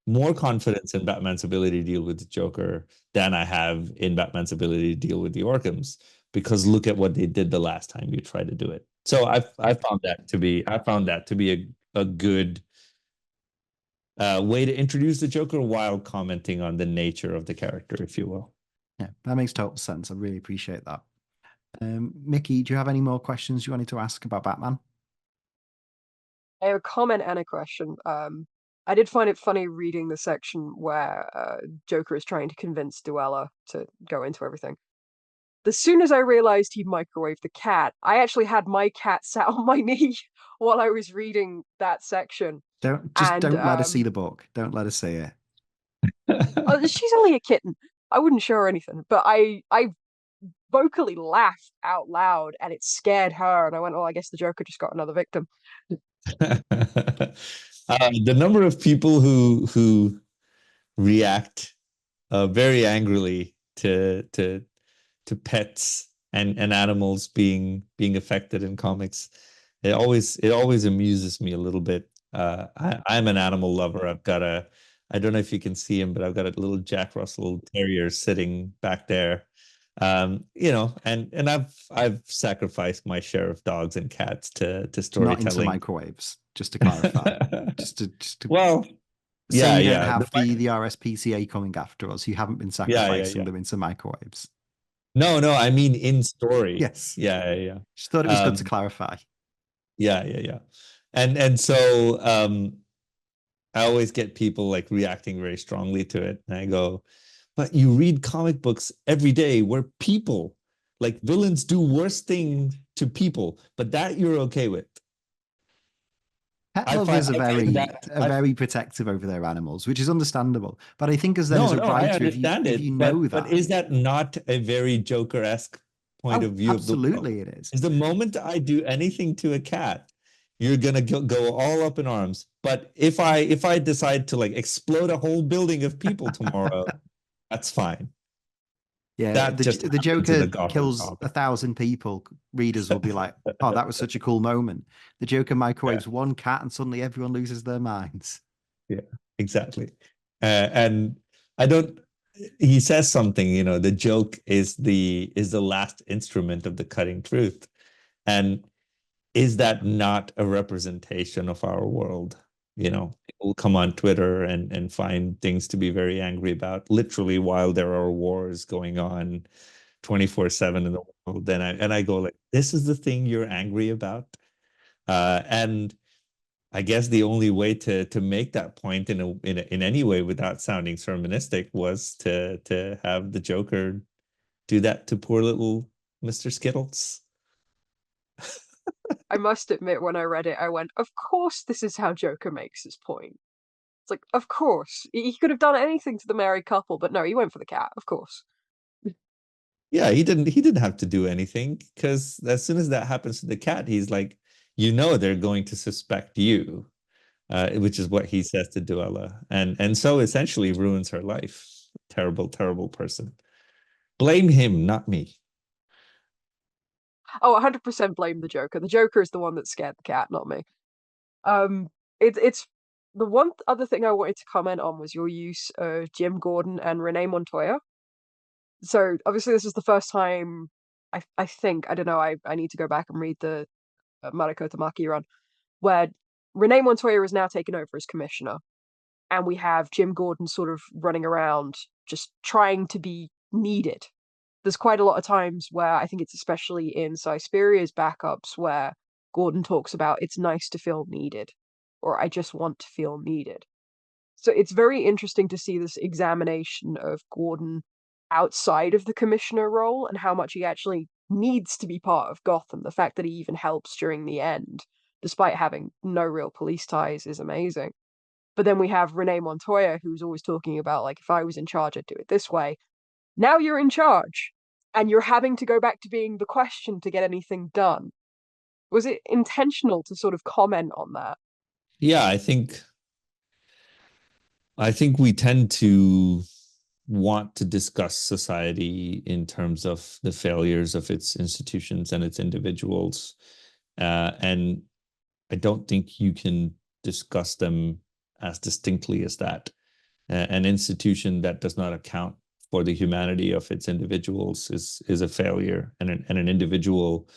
more confidence in Batman's ability to deal with the Joker than I have in Batman's ability to deal with the Orkhams, because look at what they did the last time you tried to do it. So I found that to be a good way to introduce the Joker while commenting on the nature of the character, if you will. Yeah, that makes total sense. I really appreciate that. Mickey, do you have any more questions you wanted to ask about Batman? I have a comment and a question. I did find it funny reading the section where Joker is trying to convince Duella to go into everything. As soon as I realized he'd microwaved the cat, I actually had my cat sat on my knee while I was reading that section. Don't let us see the book. Don't let us see it. She's only a kitten. I wouldn't show her anything, but I vocally laughed out loud, and it scared her. And I went, "Oh, I guess the Joker just got another victim." The number of people who react very angrily to pets and animals being affected in comics, it always amuses me a little bit. I'm an animal lover. I don't know if you can see him, but I've got a little Jack Russell Terrier sitting back there. And I've sacrificed my share of dogs and cats to Not into storytelling. microwaves, just to clarify. just to Well, say you don't yeah. have the RSPCA coming after us. You haven't been sacrificing them into microwaves. No, I mean in story. Yes. Yeah. Just thought it was good to clarify. Yeah. And so I always get people like reacting very strongly to it. And I go, but you read comic books every day where people, like villains, do worse things to people, but that you're okay with. Pet lovers are very protective over their animals, which is understandable. But I think as a writer, I understand if you know that. But is that not a very Joker-esque point of view of the world? Absolutely it is. Is the moment I do anything to a cat, you're gonna go all up in arms. But if I decide to like explode a whole building of people tomorrow, that's fine. Yeah, the Joker kills 1,000 people. Readers will be like, "Oh, that was such a cool moment." The Joker microwaves one cat, and suddenly everyone loses their minds. Yeah, exactly. And I don't. He says something. The joke is the last instrument of the cutting truth, and is that not a representation of our world? People come on Twitter and find things to be very angry about, literally while there are wars going on 24/7 in the world. And I go like, this is the thing you're angry about? And I guess the only way to make that point in any way without sounding sermonistic was to have the Joker do that to poor little Mr. Skittles. I must admit, when I read it, I went, "Of course, this is how Joker makes his point." It's like, of course. He could have done anything to the married couple, but no, he went for the cat, of course. Yeah, he didn't have to do anything, because as soon as that happens to the cat, he's like, they're going to suspect you, which is what he says to Duella, and so essentially ruins her life. Terrible, terrible person. Blame him, not me. Oh, 100% blame the Joker. The Joker is the one that scared the cat, not me. It's the one other thing I wanted to comment on was your use of Jim Gordon and Renee Montoya. So obviously this is the first time I think, I don't know, I need to go back and read the Mariko Tamaki run, where Renee Montoya is now taken over as commissioner, and we have Jim Gordon sort of running around just trying to be needed. There's quite a lot of times where I think it's especially in Cysperia's backups where Gordon talks about it's nice to feel needed, or I just want to feel needed. So it's very interesting to see this examination of Gordon outside of the commissioner role and how much he actually needs to be part of Gotham. The fact that he even helps during the end, despite having no real police ties, is amazing. But then we have Renee Montoya, who's always talking about, like, if I was in charge, I'd do it this way. Now you're in charge, and you're having to go back to being the question to get anything done. Was it intentional to sort of comment on that? Yeah, I think we tend to want to discuss society in terms of the failures of its institutions and its individuals. And I don't think you can discuss them as distinctly as that. An institution that does not account for the humanity of its individuals is a failure, and an individual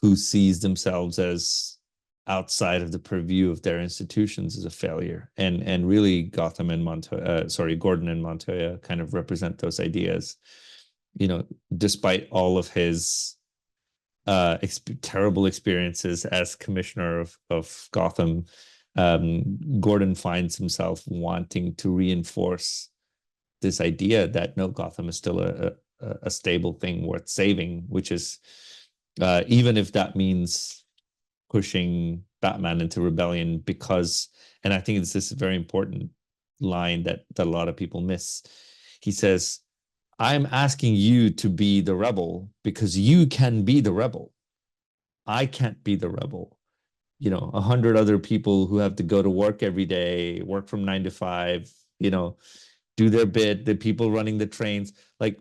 who sees themselves as outside of the purview of their institutions is a failure. And really, Gordon and Montoya kind of represent those ideas. Despite all of his terrible experiences as commissioner of Gotham, Gordon finds himself wanting to reinforce this idea that no, Gotham is still a stable thing worth saving, which is even if that means pushing Batman into rebellion, because, and I think this is a very important line that a lot of people miss. He says, I'm asking you to be the rebel because you can be the rebel. I can't be the rebel. 100 other people who have to go to work every day, work from 9 to 5, do their bit, the people running the trains. Like,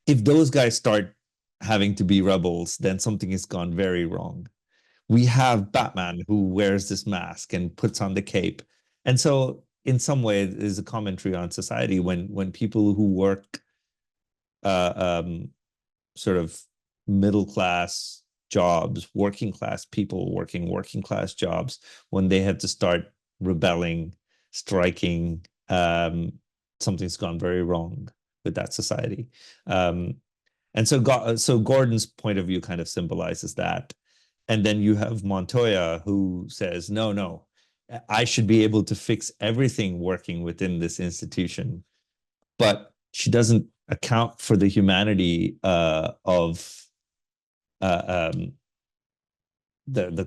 if those guys start having to be rebels, then something has gone very wrong. We have Batman who wears this mask and puts on the cape. And so in some way it is a commentary on society when people who work sort of middle class jobs, working class people working working class jobs, when they have to start rebelling, striking, something's gone very wrong with that society. And so Gordon's point of view kind of symbolizes that. And then you have Montoya who says, no, I should be able to fix everything working within this institution. But she doesn't account for the humanity of the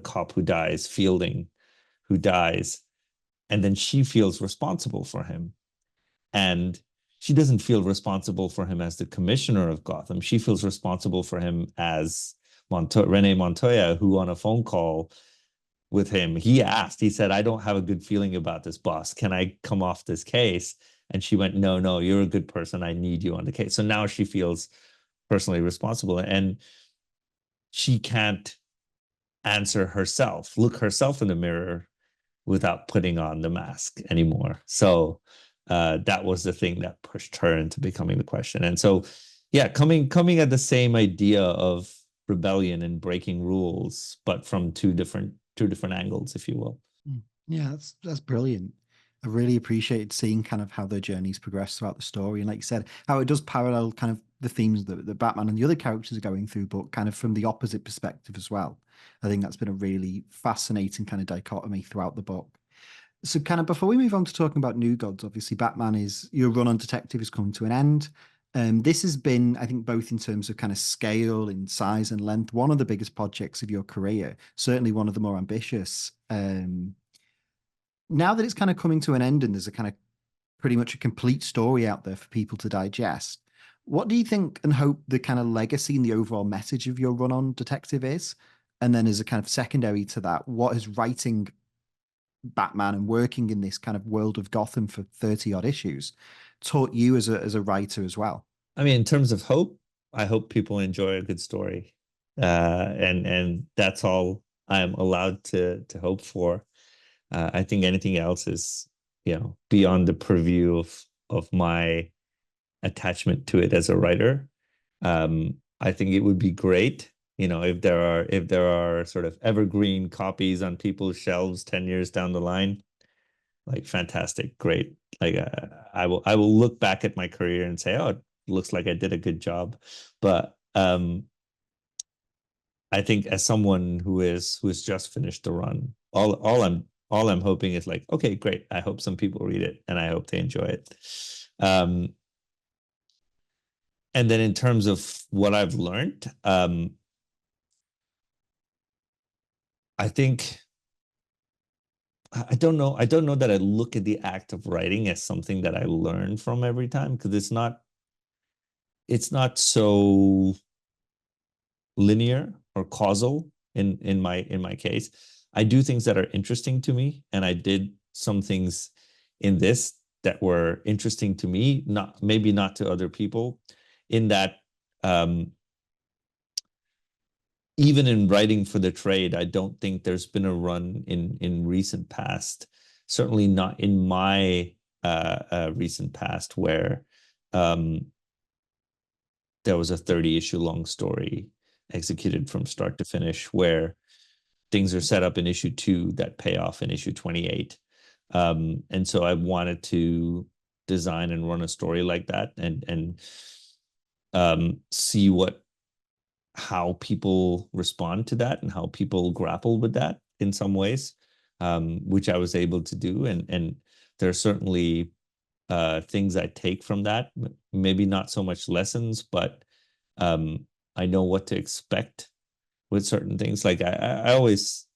cop who dies, Fielding, who dies. And then she feels responsible for him. And she doesn't feel responsible for him as the commissioner of Gotham. She feels responsible for him as Rene Montoya, who on a phone call with him, he said, I don't have a good feeling about this, boss. Can I come off this case? And she went, no, you're a good person. I need you on the case. So now she feels personally responsible, and she can't answer herself, look herself in the mirror without putting on the mask anymore. So that was the thing that pushed her into becoming the Question. And so, yeah, coming at the same idea of rebellion and breaking rules, but from two different angles, if you will. Yeah, that's brilliant. I really appreciated seeing kind of how their journeys progress throughout the story, and like you said, how it does parallel kind of the themes that the Batman and the other characters are going through, but kind of from the opposite perspective as well. I think that's been a really fascinating kind of dichotomy throughout the book. So, kind of before we move on to talking about New Gods, obviously, Batman is your run on Detective is coming to an end. This has been, I think, both in terms of kind of scale, in size and length, one of the biggest projects of your career. Certainly, one of the more ambitious. Now that it's kind of coming to an end and there's a kind of pretty much a complete story out there for people to digest, what do you think and hope the kind of legacy and the overall message of your run on Detective is? And then, as a kind of secondary to that, what has writing Batman and working in this kind of world of Gotham for 30 odd issues taught you as a writer as well? I mean, in terms of hope, I hope people enjoy a good story. And that's all I'm allowed to hope for. I think anything else is, beyond the purview of my attachment to it as a writer. I think it would be great, if there are sort of evergreen copies on people's shelves 10 years down the line. Like, fantastic, great. Like, I will look back at my career and say, oh, it looks like I did a good job. But I think as someone who has just finished the run, all I'm hoping is like, okay, great. I hope some people read it and I hope they enjoy it. And then in terms of what I've learned, I think I don't know that I look at the act of writing as something that I learn from every time, because it's not so linear or causal in my case. I do things that are interesting to me, and I did some things in this that were interesting to me, maybe not to other people, in that even in writing for the trade, I don't think there's been a run in recent past, certainly not in my recent past, where there was a 30-issue long story executed from start to finish, where things are set up in issue 2 that pay off in issue 28. And so I wanted to design and run a story like that, and see how people respond to that and how people grapple with that in some ways, which I was able to do. And there are certainly things I take from that, maybe not so much lessons, but I know what to expect with certain things. Like I always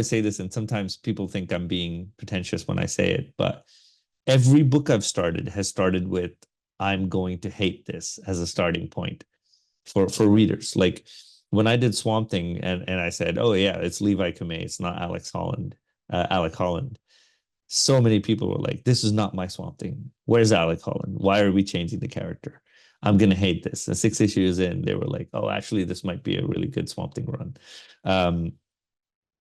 say this, and sometimes people think I'm being pretentious when I say it, but every book I've started has started with I'm going to hate this as a starting point for readers. Like when I did Swamp Thing and I said, oh yeah, it's Levi Kamei, it's not Alec Holland. So many people were like, this is not my Swamp Thing. Where's Alec Holland? Why are we changing the character? I'm gonna hate this. And 6 issues in, they were like, oh, actually, this might be a really good Swamp Thing run.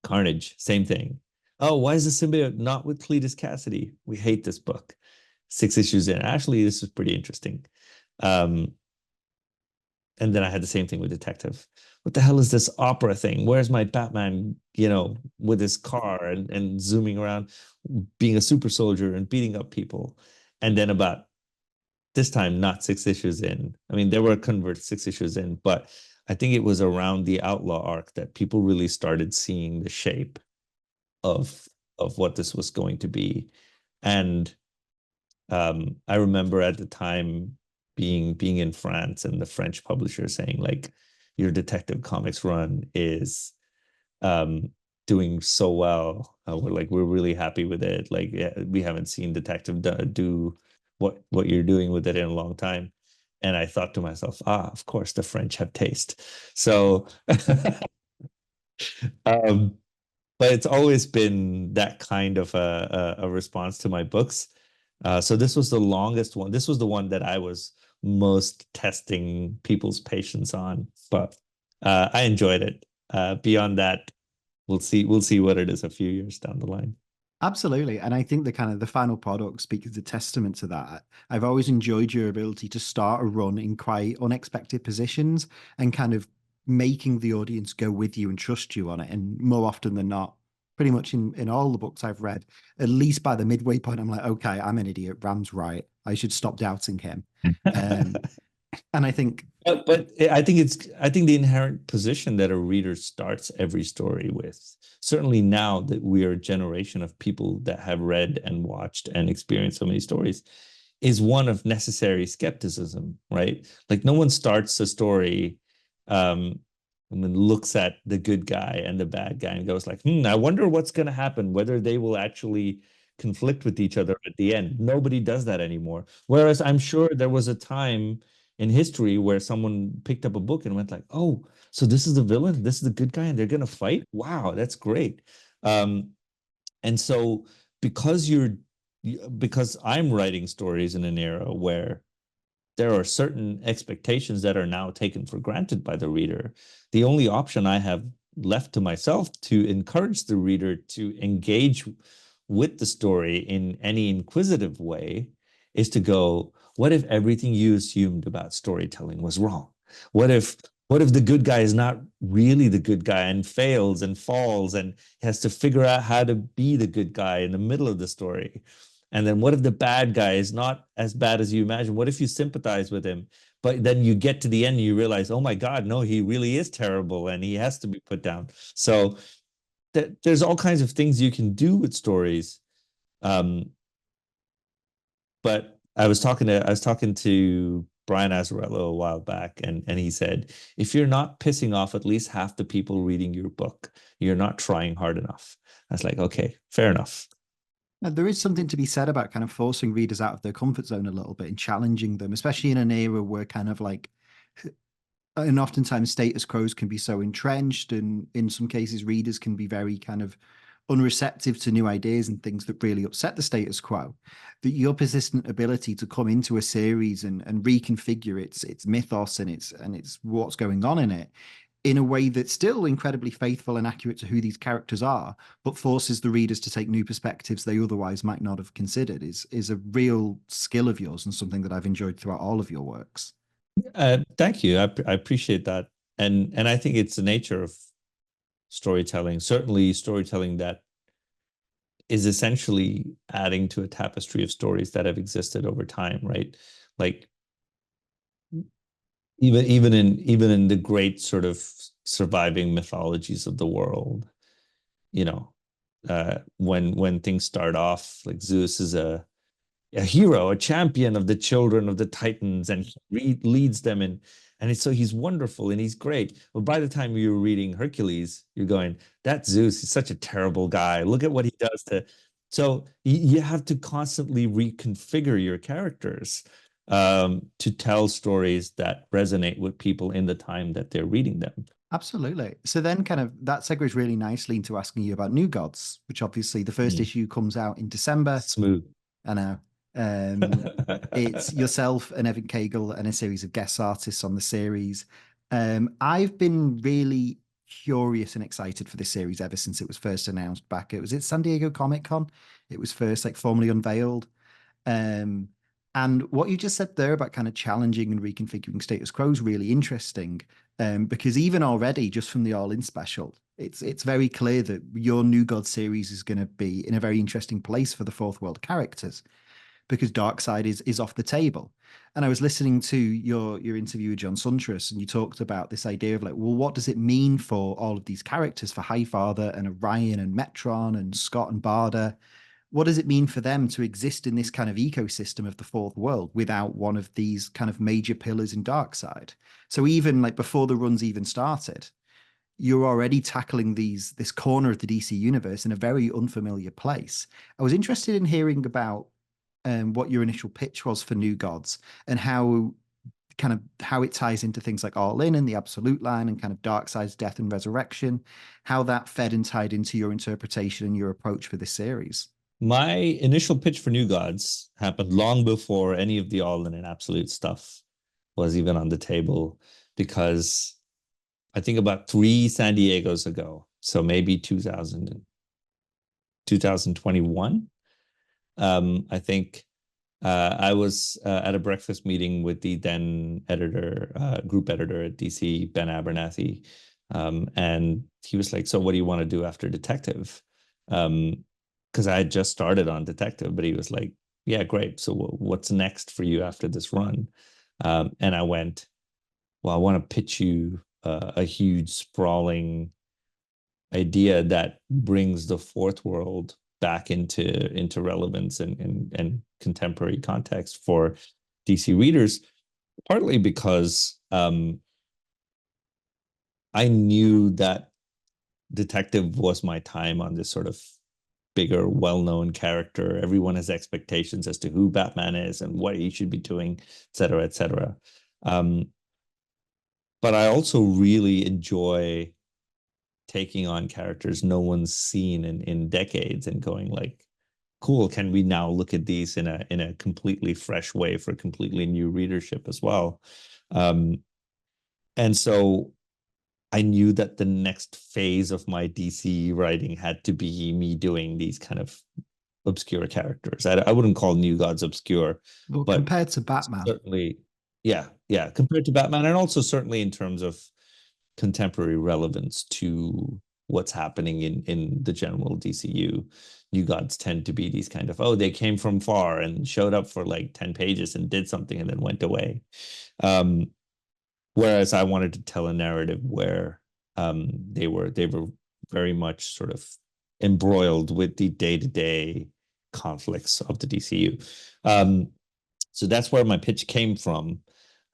Carnage, same thing. Oh, why is the symbiote not with Cletus Cassidy? We hate this book. 6 issues in, actually, this is pretty interesting. And then I had the same thing with Detective. What the hell is this opera thing? Where's my Batman, with his car and zooming around, being a super soldier and beating up people? And then about this time, not 6 issues in. I mean, there were convert 6 issues in, but I think it was around the Outlaw arc that people really started seeing the shape of what this was going to be. And I remember at the time being in France and the French publisher saying like, your Detective Comics run is doing so well. We're really happy with it. Like, yeah, we haven't seen Detective do what you're doing with it in a long time. And I thought to myself, of course the French have taste. So but it's always been that kind of a response to my books. So this was the longest one. This was the one that I was most testing people's patience on, but I enjoyed it. Beyond that, we'll see what it is a few years down the line. Absolutely. And I think the final product speaks as a testament to that. I've always enjoyed your ability to start a run in quite unexpected positions and kind of making the audience go with you and trust you on it. And more often than not, pretty much in all the books I've read, at least by the midway point, I'm like, okay, I'm an idiot. Ram's right. I should stop doubting him. And I think but I think the inherent position that a reader starts every story with, certainly now that we are a generation of people that have read and watched and experienced so many stories, is one of necessary skepticism, right? Like no one starts a story and then looks at the good guy and the bad guy and goes like, I wonder what's going to happen, whether they will actually conflict with each other at the end. Nobody does that anymore. Whereas I'm sure there was a time in history where someone picked up a book and went like, oh, so this is the villain, this is the good guy, and they're gonna fight. Wow, that's great. And so because I'm writing stories in an era where there are certain expectations that are now taken for granted by the reader, the only option I have left to myself to encourage the reader to engage with the story in any inquisitive way is to go, what if everything you assumed about storytelling was wrong? What if the good guy is not really the good guy and fails and falls and has to figure out how to be the good guy in the middle of the story? And then what if the bad guy is not as bad as you imagine? What if you sympathize with him, but then you get to the end and you realize, oh my God, no, he really is terrible and he has to be put down. So there's all kinds of things you can do with stories. But I was talking to Brian Azzarello a while back, and he said, if you're not pissing off at least half the people reading your book, you're not trying hard enough. I was like, okay, fair enough. now, there is something to be said about kind of forcing readers out of their comfort zone a little bit and challenging them, especially in an era where kind of like, and oftentimes status quos can be so entrenched, and in some cases, readers can be very kind of unreceptive to new ideas and things that really upset the status quo. That your persistent ability to come into a series and reconfigure its mythos and its what's going on in it in a way that's still incredibly faithful and accurate to who these characters are, but forces the readers to take new perspectives they otherwise might not have considered is a real skill of yours and something that I've enjoyed throughout all of your works. Thank you. I appreciate that. And I think it's the nature of storytelling, certainly storytelling that is essentially adding to a tapestry of stories that have existed over time, right? Like even in the great sort of surviving mythologies of the world, when things start off, like Zeus is a hero, a champion of the children of the Titans, and he leads them in. And so he's wonderful and he's great. But by the time you're reading Hercules, you're going, that Zeus, he's such a terrible guy. Look at what he does to. So you have to constantly reconfigure your characters. to tell stories that resonate with people in the time that they're reading them. Absolutely. So then kind of that segues really nicely into asking you about New Gods, which obviously the first issue comes out in December. Smooth. I know. It's yourself and Evan Cagle and a series of guest artists on the series. I've been really curious and excited for this series ever since it was first announced back. It was at San Diego Comic-Con. It was first like formally unveiled. Um, and what you just said there about kind of challenging and reconfiguring status quo is really interesting. Because even already, just from the All In special, it's very clear that your New God series is going to be in a very interesting place for the Fourth World characters, because Darkseid is off the table. And I was listening to your interview with John Suntress, and you talked about this idea of like, well, what does it mean for all of these characters, for Highfather and Orion and Metron and Scott and Barda? What does it mean for them to exist in this kind of ecosystem of the fourth world without one of these kind of major pillars in Darkseid? So even like before the runs even started, you're already tackling this corner of the DC universe in a very unfamiliar place. I was interested in hearing about what your initial pitch was for New Gods and how it ties into things like All In and the Absolute line and kind of Darkseid's death and resurrection, how that fed and tied into your interpretation and your approach for this series. My initial pitch for New Gods happened long before any of the All In and Absolute stuff was even on the table, because I think about 3 San Diegos ago, so maybe 2021, I think I was at a breakfast meeting with the then group editor at DC, Ben Abernathy, and he was like, "So what do you want to do after Detective?" Because I had just started on Detective, but he was like, "Yeah, great. So what's next for you after this run?" And I went, "Well, I want to pitch you a huge, sprawling idea that brings the fourth world back into relevance and contemporary context for DC readers, partly because I knew that Detective was my time on this sort of bigger, well-known character. Everyone has expectations as to who Batman is and what he should be doing, et cetera, et cetera. But I also really enjoy taking on characters no one's seen in decades and going like, cool, can we now look at these in a completely fresh way for completely new readership as well? And so I knew that the next phase of my DC writing had to be me doing these kind of obscure characters. I wouldn't call New Gods obscure, Well, but compared to Batman, certainly, yeah, compared to Batman, and also certainly in terms of contemporary relevance to what's happening in the general DCU. New Gods tend to be these kind of, oh, they came from far and showed up for like 10 pages and did something and then went away. Whereas I wanted to tell a narrative where they were very much sort of embroiled with the day-to-day conflicts of the DCU. So that's where my pitch came from.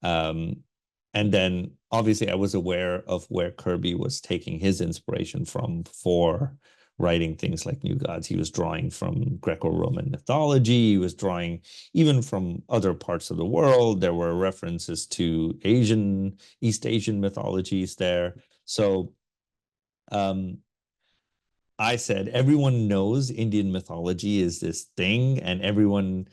And then obviously I was aware of where Kirby was taking his inspiration from for writing things like New Gods. He was drawing from Greco-Roman mythology. He was drawing even from other parts of the world. There were references to East Asian mythologies there. So I said, everyone knows Indian mythology is this thing, and everyone,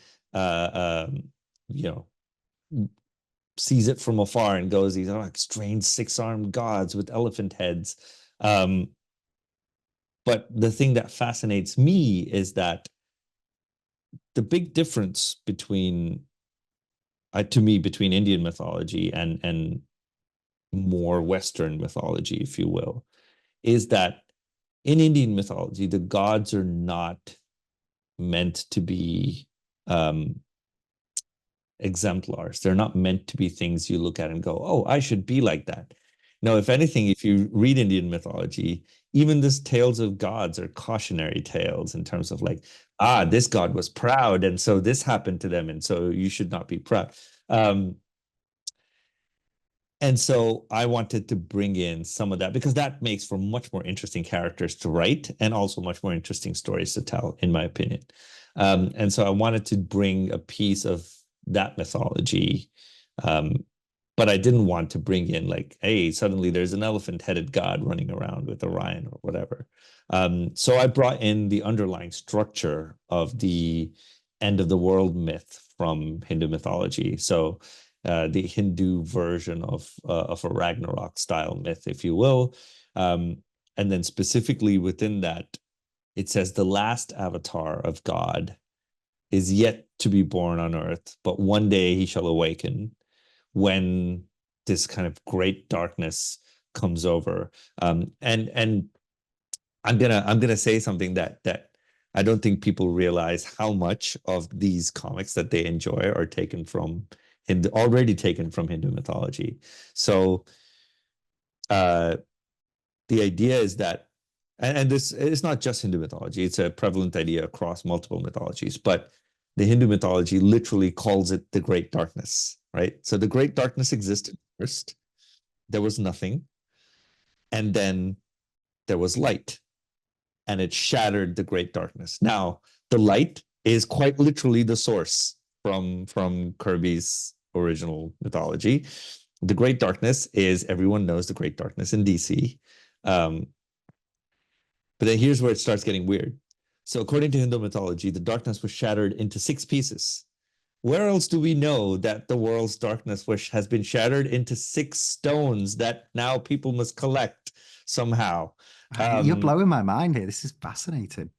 sees it from afar and goes, these are like strange 6-armed gods with elephant heads. But the thing that fascinates me is that the big difference between Indian mythology and more Western mythology, if you will, is that in Indian mythology, the gods are not meant to be exemplars. They're not meant to be things you look at and go, oh, I should be like that. No, if anything, if you read Indian mythology, even these tales of gods are cautionary tales in terms of like, this god was proud, and so this happened to them, and so you should not be proud. And so I wanted to bring in some of that, because that makes for much more interesting characters to write and also much more interesting stories to tell, in my opinion. And so I wanted to bring a piece of that mythology. But I didn't want to bring in like, hey, suddenly there's an elephant-headed god running around with Orion or whatever. So I brought in the underlying structure of the end of the world myth from Hindu mythology. So the Hindu version of a Ragnarok style myth, if you will. And then specifically within that, it says the last avatar of God is yet to be born on earth, but one day he shall awaken when this kind of great darkness comes over. And I'm gonna say something that I don't think people realize how much of these comics that they enjoy are taken from already taken from Hindu mythology. So the idea is that, and this is not just Hindu mythology, it's a prevalent idea across multiple mythologies, but the Hindu mythology literally calls it the Great Darkness, right? So the Great Darkness existed first, there was nothing, and then there was light, and it shattered the Great Darkness. Now, the light is quite literally the source from Kirby's original mythology. The Great Darkness is, everyone knows the Great Darkness in DC. But then here's where it starts getting weird. So according to Hindu mythology, the darkness was shattered into 6 pieces. Where else do we know that the world's darkness has been shattered into 6 stones that now people must collect somehow? You're blowing my mind here. This is fascinating.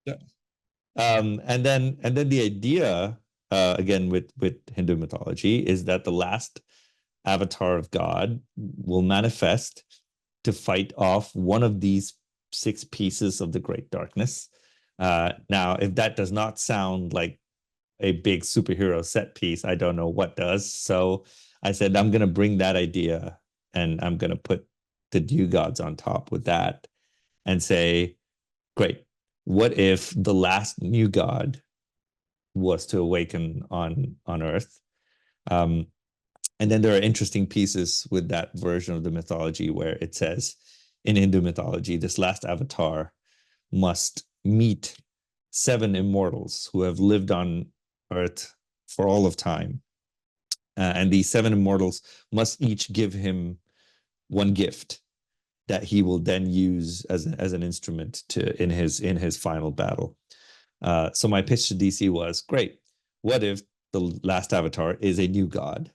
Yeah. And then the idea, again with Hindu mythology, is that the last avatar of God will manifest to fight off one of these 6 pieces of the great darkness. Now, if that does not sound like a big superhero set piece, I don't know what does. So I said, I'm going to bring that idea and I'm going to put the new gods on top with that and say, great, what if the last new god was to awaken on Earth? And then there are interesting pieces with that version of the mythology where it says in Hindu mythology, this last avatar must meet 7 immortals who have lived on Earth for all of time. And these 7 immortals must each give him one gift that he will then use as an instrument in his final battle. So my pitch to DC was, great, what if the last avatar is a new god?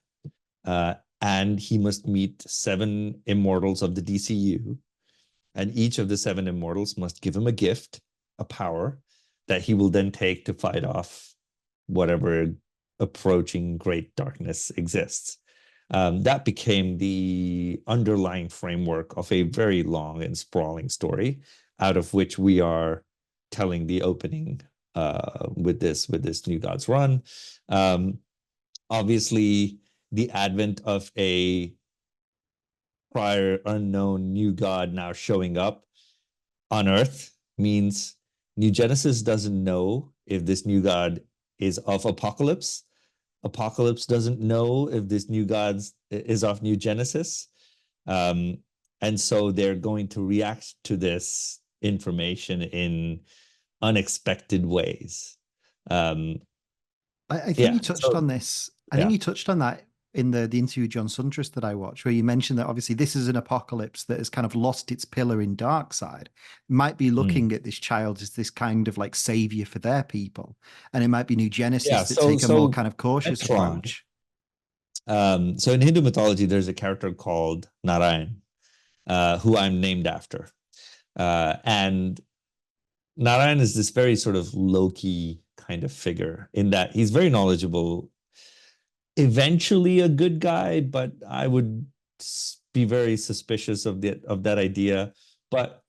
And he must meet 7 immortals of the DCU, and each of the 7 immortals must give him a gift, a power, that he will then take to fight off whatever approaching great darkness exists. That became the underlying framework of a very long and sprawling story, out of which we are telling the opening with this New Gods run. Obviously, the advent of a prior unknown new god now showing up on Earth means New Genesis doesn't know if this new god is of Apocalypse. Apocalypse doesn't know if this new god is of New Genesis. And so they're going to react to this information in unexpected ways. I think you touched on this. I think you touched on that in the interview with John Suntress that I watched, where you mentioned that obviously this is an apocalypse that has kind of lost its pillar in Darkseid. Might be looking at this child as this kind of like savior for their people, and it might be New Genesis that take a more kind of cautious approach. So in Hindu mythology, there's a character called Narayan, who I'm named after, and Narayan is this very sort of low-key kind of figure in that he's very knowledgeable, eventually a good guy, but I would be very suspicious of that idea. But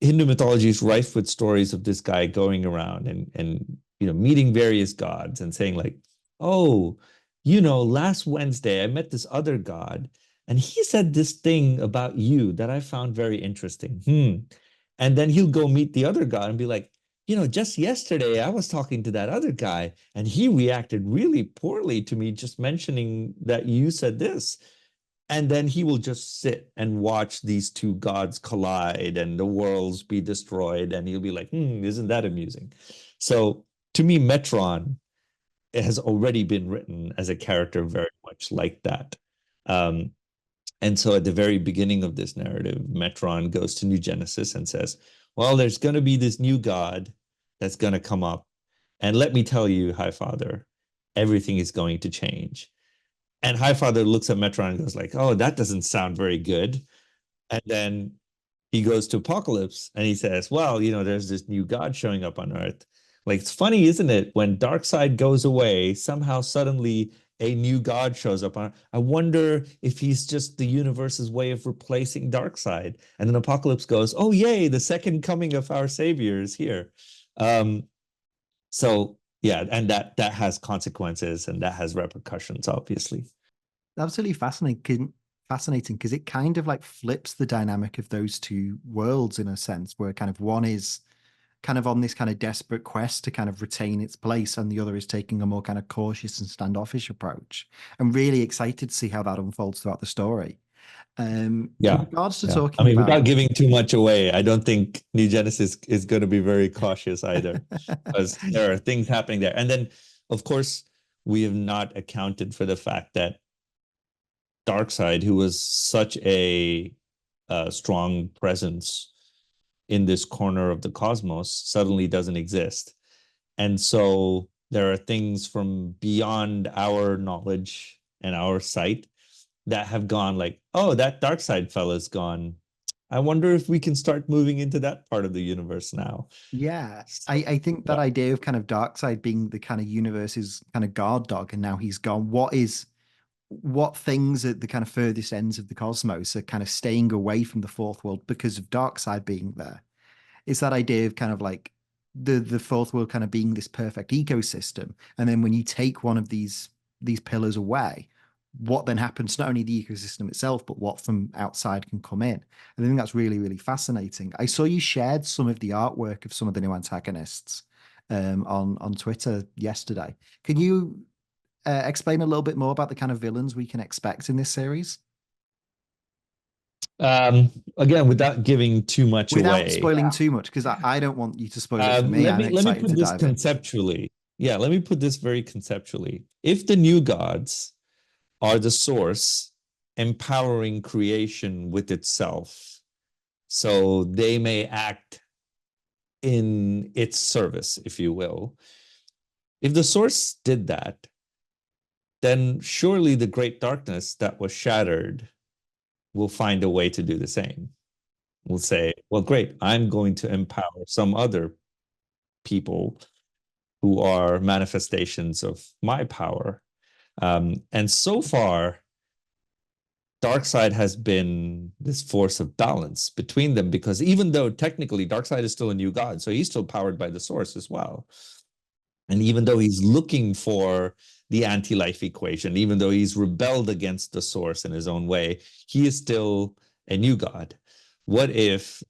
Hindu mythology is rife with stories of this guy going around and meeting various gods and saying like, oh, last Wednesday I met this other god and he said this thing about you that I found very interesting. And then he'll go meet the other god and be like, just yesterday I was talking to that other guy and he reacted really poorly to me just mentioning that you said this. And then he will just sit and watch these 2 gods collide and the worlds be destroyed. And he'll be like, isn't that amusing? So to me, Metron it has already been written as a character very much like that. And so at the very beginning of this narrative, Metron goes to New Genesis and says, well, there's going to be this new god that's going to come up. And let me tell you, Highfather, everything is going to change. And Highfather looks at Metron and goes like, oh, that doesn't sound very good. And then he goes to Apocalypse and he says, well, there's this new god showing up on Earth. Like, it's funny, isn't it? When Darkseid goes away, somehow suddenly a new god shows up on. I wonder if he's just the universe's way of replacing Darkseid. And then Apocalypse goes, oh, yay, the second coming of our savior is here. So yeah, and that has consequences and that has repercussions, obviously. Absolutely fascinating because it kind of like flips the dynamic of those two worlds in a sense, where kind of one is kind of on this kind of desperate quest to kind of retain its place, and the other is taking a more kind of cautious and standoffish approach. I'm really excited to see how that unfolds throughout the story. In regards to talking I mean, about, without giving too much away, I don't think New Genesis is going to be very cautious either, because there are things happening there. And then, of course, we have not accounted for the fact that Darkseid, who was such a strong presence in this corner of the cosmos, suddenly doesn't exist. And so there are things from beyond our knowledge and our sight that have gone like, oh, that Darkseid fella's gone. I wonder if we can start moving into that part of the universe now. yeah, I think that idea of kind of Darkseid being the kind of universe's kind of guard dog, and now he's gone. What things at the kind of furthest ends of the cosmos are kind of staying away from the fourth world because of Darkseid being there? It's that idea of kind of like the fourth world kind of being this perfect ecosystem, and then when you take one of these pillars away, what then happens to not only the ecosystem itself, but what from outside can come in. And I think that's really, really fascinating. I saw you shared some of the artwork of some of the new antagonists on Twitter yesterday. Can you explain a little bit more about the kind of villains we can expect in this series? Again, without giving too much Without away, spoiling too much, because I don't want you to spoil it for me. let I'm me excited put to this dive in. conceptually. Yeah, let me put this very conceptually. If the new gods are the source empowering creation with itself, so they may act in its service, if you will. If the source did that, then surely the great darkness that was shattered will find a way to do the same. Will say, well, great, I'm going to empower some other people who are manifestations of my power. And so far, Darkseid has been this force of balance between them, because even though technically Darkseid is still a new god, so he's still powered by the source as well. And even though he's looking for the anti-life equation, even though he's rebelled against the source in his own way, he is still a new god. What if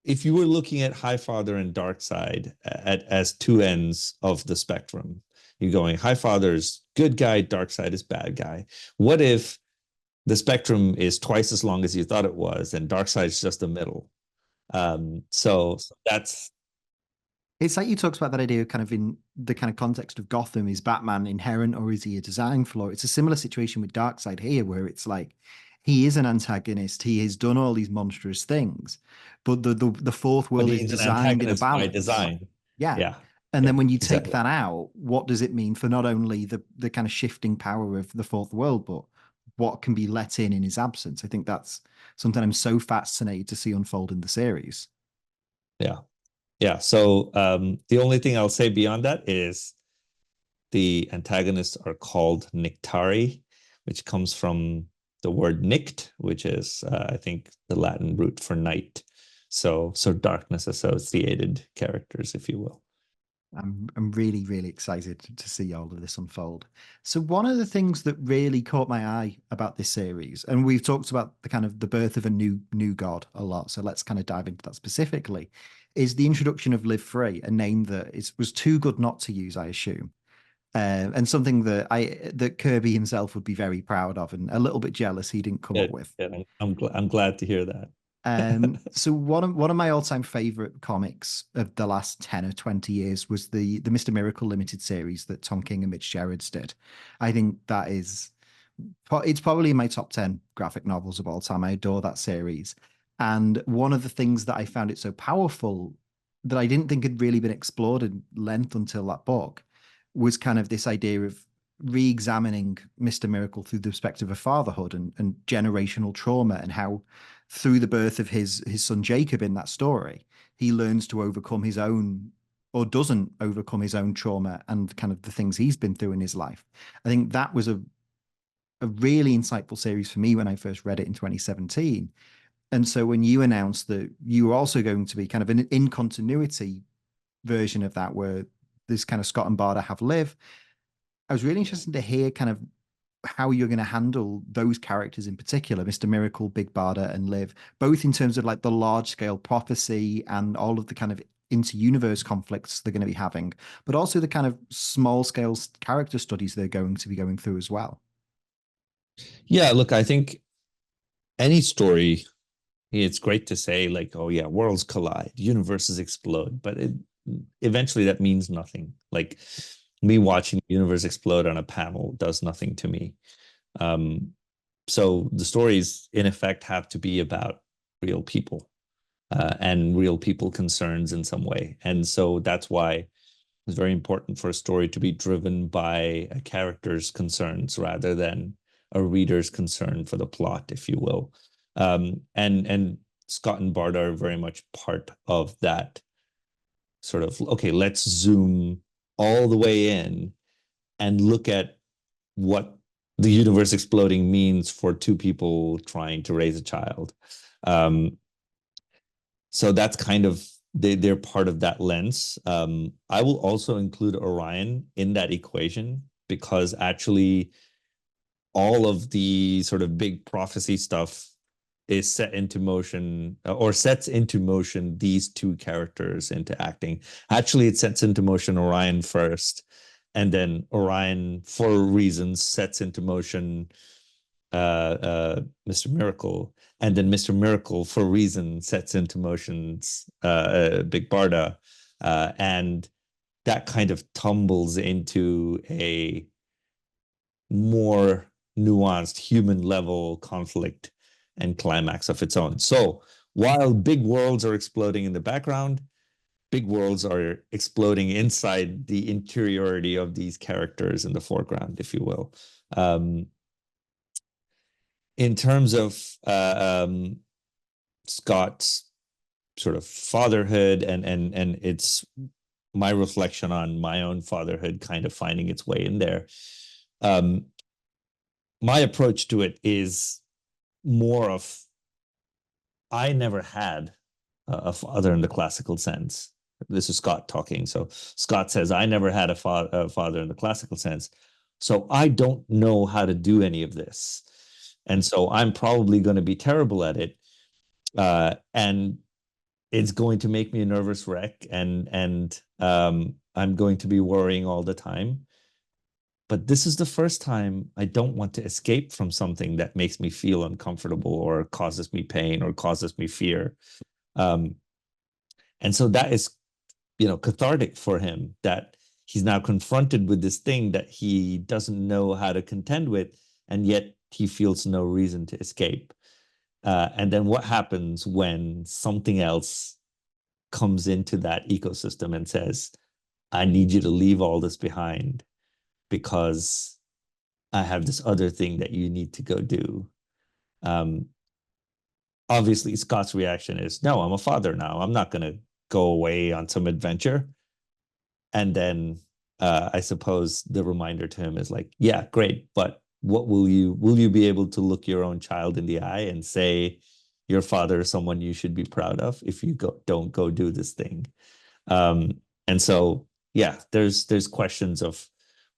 if you were looking at Highfather and Darkseid as two ends of the spectrum, you're going, Highfather's good guy, Darkseid is bad guy. What if the spectrum is twice as long as you thought it was, and Darkseid's just the middle? So that's It's like you talked about that idea of kind of in the kind of context of Gotham. Is Batman inherent or is he a design flaw? It's a similar situation with Darkseid here, where it's like he is an antagonist. He has done all these monstrous things, but the fourth world is designed in a balance. By design. Yeah. Yeah. And then when you take Exactly. that out, what does it mean for not only the kind of shifting power of the fourth world, but what can be let in his absence? I think that's something I'm so fascinated to see unfold in the series. Yeah. Yeah. So the only thing I'll say beyond that is the antagonists are called Nictari, which comes from the word nict, which is I think the Latin root for night. So darkness associated characters, if you will. I'm really, really excited to see all of this unfold. So one of the things that really caught my eye about this series, and we've talked about the kind of the birth of a new god a lot, so let's kind of dive into that specifically, is the introduction of Live Free, a name that was too good not to use, I assume. And something that Kirby himself would be very proud of, and a little bit jealous he didn't come up with. Yeah, I'm glad to hear that. So one of my all-time favorite comics of the last 10 or 20 years was the Mr. Miracle limited series that Tom King and Mitch Gerads did. I think that is it's probably in my top 10 graphic novels of all time. I adore that series. And one of the things that I found it so powerful that I didn't think had really been explored in length until that book was kind of this idea of re-examining Mr. Miracle through the perspective of fatherhood and generational trauma, and how through the birth of his son Jacob in that story, he learns to overcome his own, or doesn't overcome his own trauma and kind of the things he's been through in his life. I think that was a really insightful series for me when I first read it in 2017. And so when you announced that you were also going to be kind of an in continuity version of that, where this kind of Scott and Barda have Liv, I was really interested to hear kind of how you're going to handle those characters in particular, Mr. Miracle, Big Barda, and Liv, both in terms of like the large scale prophecy and all of the kind of inter-universe conflicts they're going to be having, but also the kind of small scale character studies they're going to be going through as well. Yeah, look, I think any story, it's great to say like, oh yeah, worlds collide, universes explode, but eventually that means nothing. Like me watching the universe explode on a panel does nothing to me. So the stories in effect have to be about real people and real people concerns in some way. And so that's why it's very important for a story to be driven by a character's concerns rather than a reader's concern for the plot, if you will. And Scott and Barda are very much part of that sort of, okay, let's zoom all the way in and look at what the universe exploding means for two people trying to raise a child. So that's kind of, they're part of that lens. I will also include Orion in that equation, because actually all of the sort of big prophecy stuff is set into motion, or sets into motion these two characters into acting. Actually, it sets into motion Orion first, and then Orion, for reasons, sets into motion Mr. Miracle, and then Mr. Miracle, for reason, sets into motion Big Barda, and that kind of tumbles into a more nuanced human level conflict and climax of its own. So while big worlds are exploding in the background, big worlds are exploding inside the interiority of these characters in the foreground, if you will. In terms of Scott's sort of fatherhood and it's my reflection on my own fatherhood kind of finding its way in there. My approach to it is more of, I never had a father in the classical sense. This is Scott talking. So Scott says, I never had a father in the classical sense. So I don't know how to do any of this. And so I'm probably going to be terrible at it. And it's going to make me a nervous wreck. And I'm going to be worrying all the time. But this is the first time I don't want to escape from something that makes me feel uncomfortable or causes me pain or causes me fear. And so that is, cathartic for him, that he's now confronted with this thing that he doesn't know how to contend with, and yet he feels no reason to escape. And then what happens when something else comes into that ecosystem and says, I need you to leave all this behind because I have this other thing that you need to go do. Obviously, Scott's reaction is, no, I'm a father now. I'm not going to go away on some adventure. And then I suppose the reminder to him is like, yeah, great, but what will you be able to look your own child in the eye and say your father is someone you should be proud of if you don't go do this thing? And so, yeah, there's questions of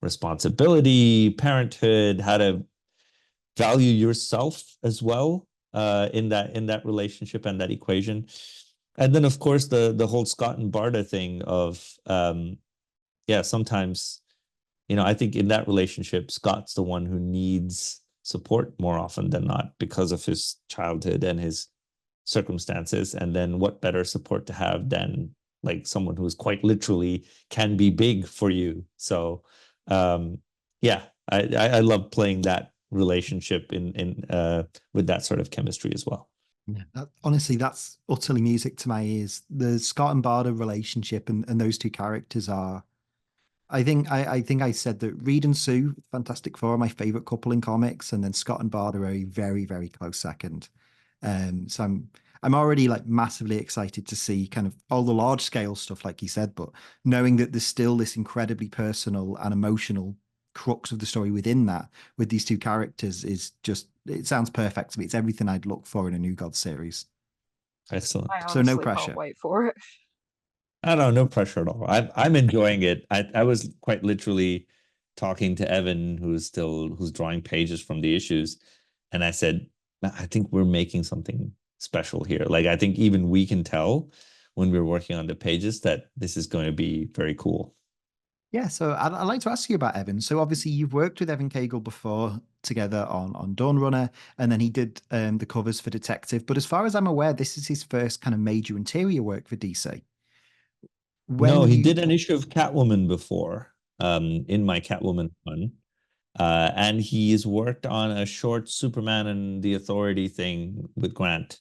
responsibility, parenthood, how to value yourself as well in that relationship and that equation. And then, of course, the whole Scott and Barda thing of, sometimes, I think in that relationship, Scott's the one who needs support more often than not because of his childhood and his circumstances. And then what better support to have than like someone who's quite literally can be big for you. So yeah, I love playing that relationship in with that sort of chemistry as well. Yeah, honestly, that's utterly music to my ears. The Scott and Barda relationship and those two characters are. I think I said that Reed and Sue, Fantastic Four, are my favorite couple in comics, and then Scott and Barda are a very, very close second. So I'm already like massively excited to see kind of all the large scale stuff, like you said, but knowing that there's still this incredibly personal and emotional crux of the story within that with these two characters is just, it sounds perfect to me. It's everything I'd look for in a New Gods series. Excellent. I So no honestly can't pressure. wait for it. I don't know, no pressure at all. I'm enjoying it. I was quite literally talking to Evan, who's drawing pages from the issues, and I said, I think we're making something special here. Like I think even we can tell when we're working on the pages that this is going to be very cool. Yeah, so I'd like to ask you about Evan. So obviously you've worked with Evan Cagle before together on Dawn Runner, and then he did the covers for Detective. But as far as I'm aware, this is his first kind of major interior work for DC. No, When he you, did an issue of Catwoman before, in my Catwoman run. And he's worked on a short Superman and the Authority thing with Grant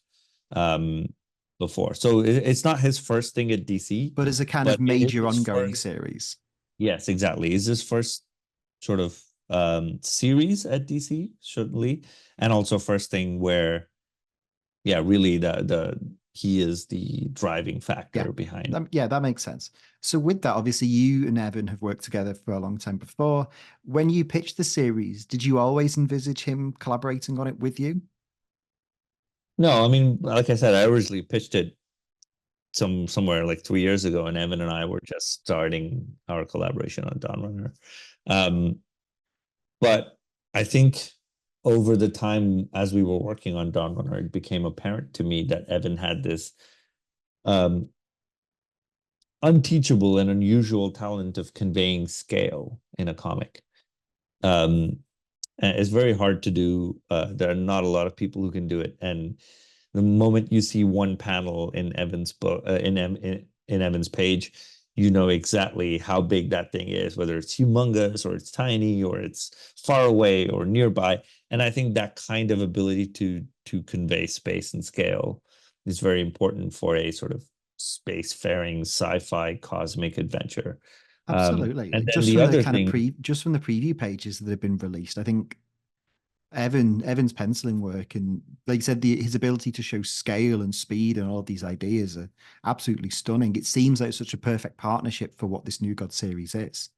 um, before. So it's not his first thing at DC, but as a kind of but it is major his ongoing first. series. Yes, exactly. It's his first sort of series at DC, certainly, and also first thing where, yeah, really the he is the driving factor behind. Yeah, that makes sense. So with that, obviously you and Evan have worked together for a long time before. When you pitched the series, did you always envisage him collaborating on it with you? No, I mean, like I said, I originally pitched it somewhere like 3 years ago, and Evan and I were just starting our collaboration on Dawn Runner. But I think over the time as we were working on Dawn Runner, it became apparent to me that Evan had this um, unteachable and unusual talent of conveying scale in a comic. And it's very hard to do. There are not a lot of people who can do it. And the moment you see one panel in Evan's book, in Evan's page, you know exactly how big that thing is, whether it's humongous or it's tiny or it's far away or nearby. And I think that kind of ability to convey space and scale is very important for a sort of spacefaring sci-fi cosmic adventure. Absolutely. And Like then just the from the other kind of thing, just from the preview pages that have been released, I think Evan's penciling work and like you said, his ability to show scale and speed and all of these ideas are absolutely stunning. It seems like such a perfect partnership for what this New God series is.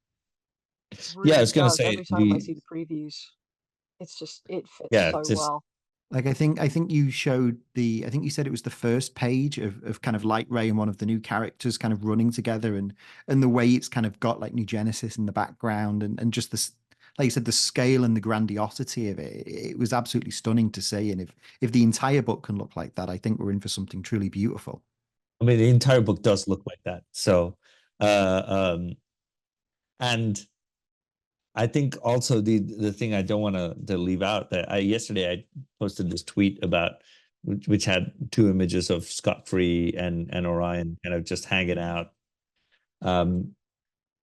It yeah, I really was gonna does. say Every time I see the previews, it's just it fits yeah, so just well. Like I think you showed I think you said it was the first page of kind of Light Ray and one of the new characters kind of running together and the way it's kind of got like New Genesis in the background and just this, like you said, the scale and the grandiosity of it. It was absolutely stunning to see. And if the entire book can look like that, I think we're in for something truly beautiful. I mean, the entire book does look like that. So, and I think also the thing I don't want to leave out that yesterday I posted this tweet about which had two images of Scott Free and Orion kind of just hanging out, and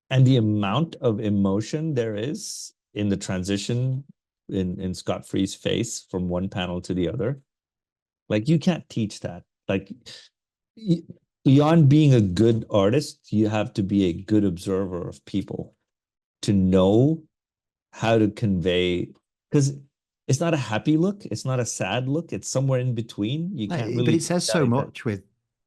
the amount of emotion there is in the transition in Scott Free's face from one panel to the other, like you can't teach that. Like beyond being a good artist, you have to be a good observer of people to know how to convey, because it's not a happy look, it's not a sad look, it's somewhere in between. You can't But really it put says that so in. much with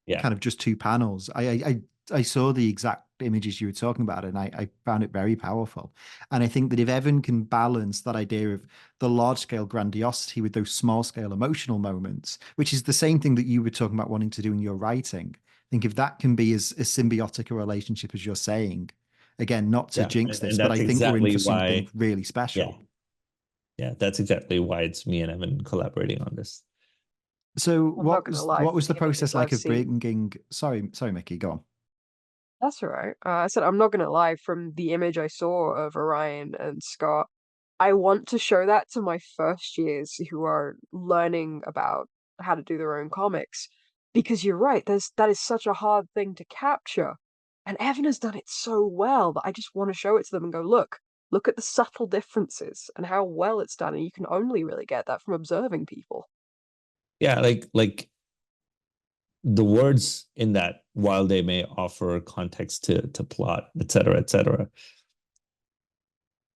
Yeah, kind of just two panels. I saw the exact images you were talking about, and I found it very powerful. And I think that if Evan can balance that idea of the large scale grandiosity with those small scale emotional moments, which is the same thing that you were talking about wanting to do in your writing, I think if that can be as symbiotic a relationship as you're saying, again, not to yeah, jinx this, and but that's I think we're in exactly for something why. really Yeah, special. yeah, that's exactly why it's me and Evan collaborating on this. So I'm not gonna lie, what from was the the process images like I've of seen. bringing? Sorry, Mickey, go on. That's all right. I said I'm not gonna lie, from the image I saw of Orion and Scott, I want to show that to my first years who are learning about how to do their own comics. Because you're right, that is such a hard thing to capture. And Evan has done it so well that I just want to show it to them and go, look at the subtle differences and how well it's done. And you can only really get that from observing people. Yeah, like the words in that, while they may offer context to plot, et cetera,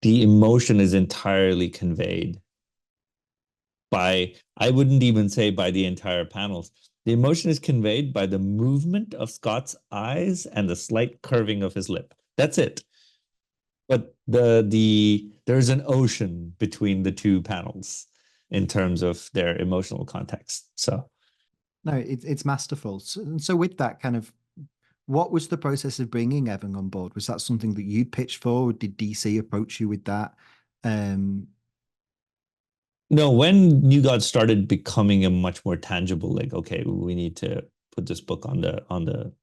the emotion is entirely conveyed by, I wouldn't even say by the entire panels. The emotion is conveyed by the movement of Scott's eyes and the slight curving of his lip. That's it. But there's an ocean between the two panels in terms of their emotional context. So no, it's masterful. So with that kind of, what was the process of bringing Evan on board? Was that something that you pitched for? Or did DC approach you with that? No, when New God started becoming a much more tangible, like, okay, we need to put this book on the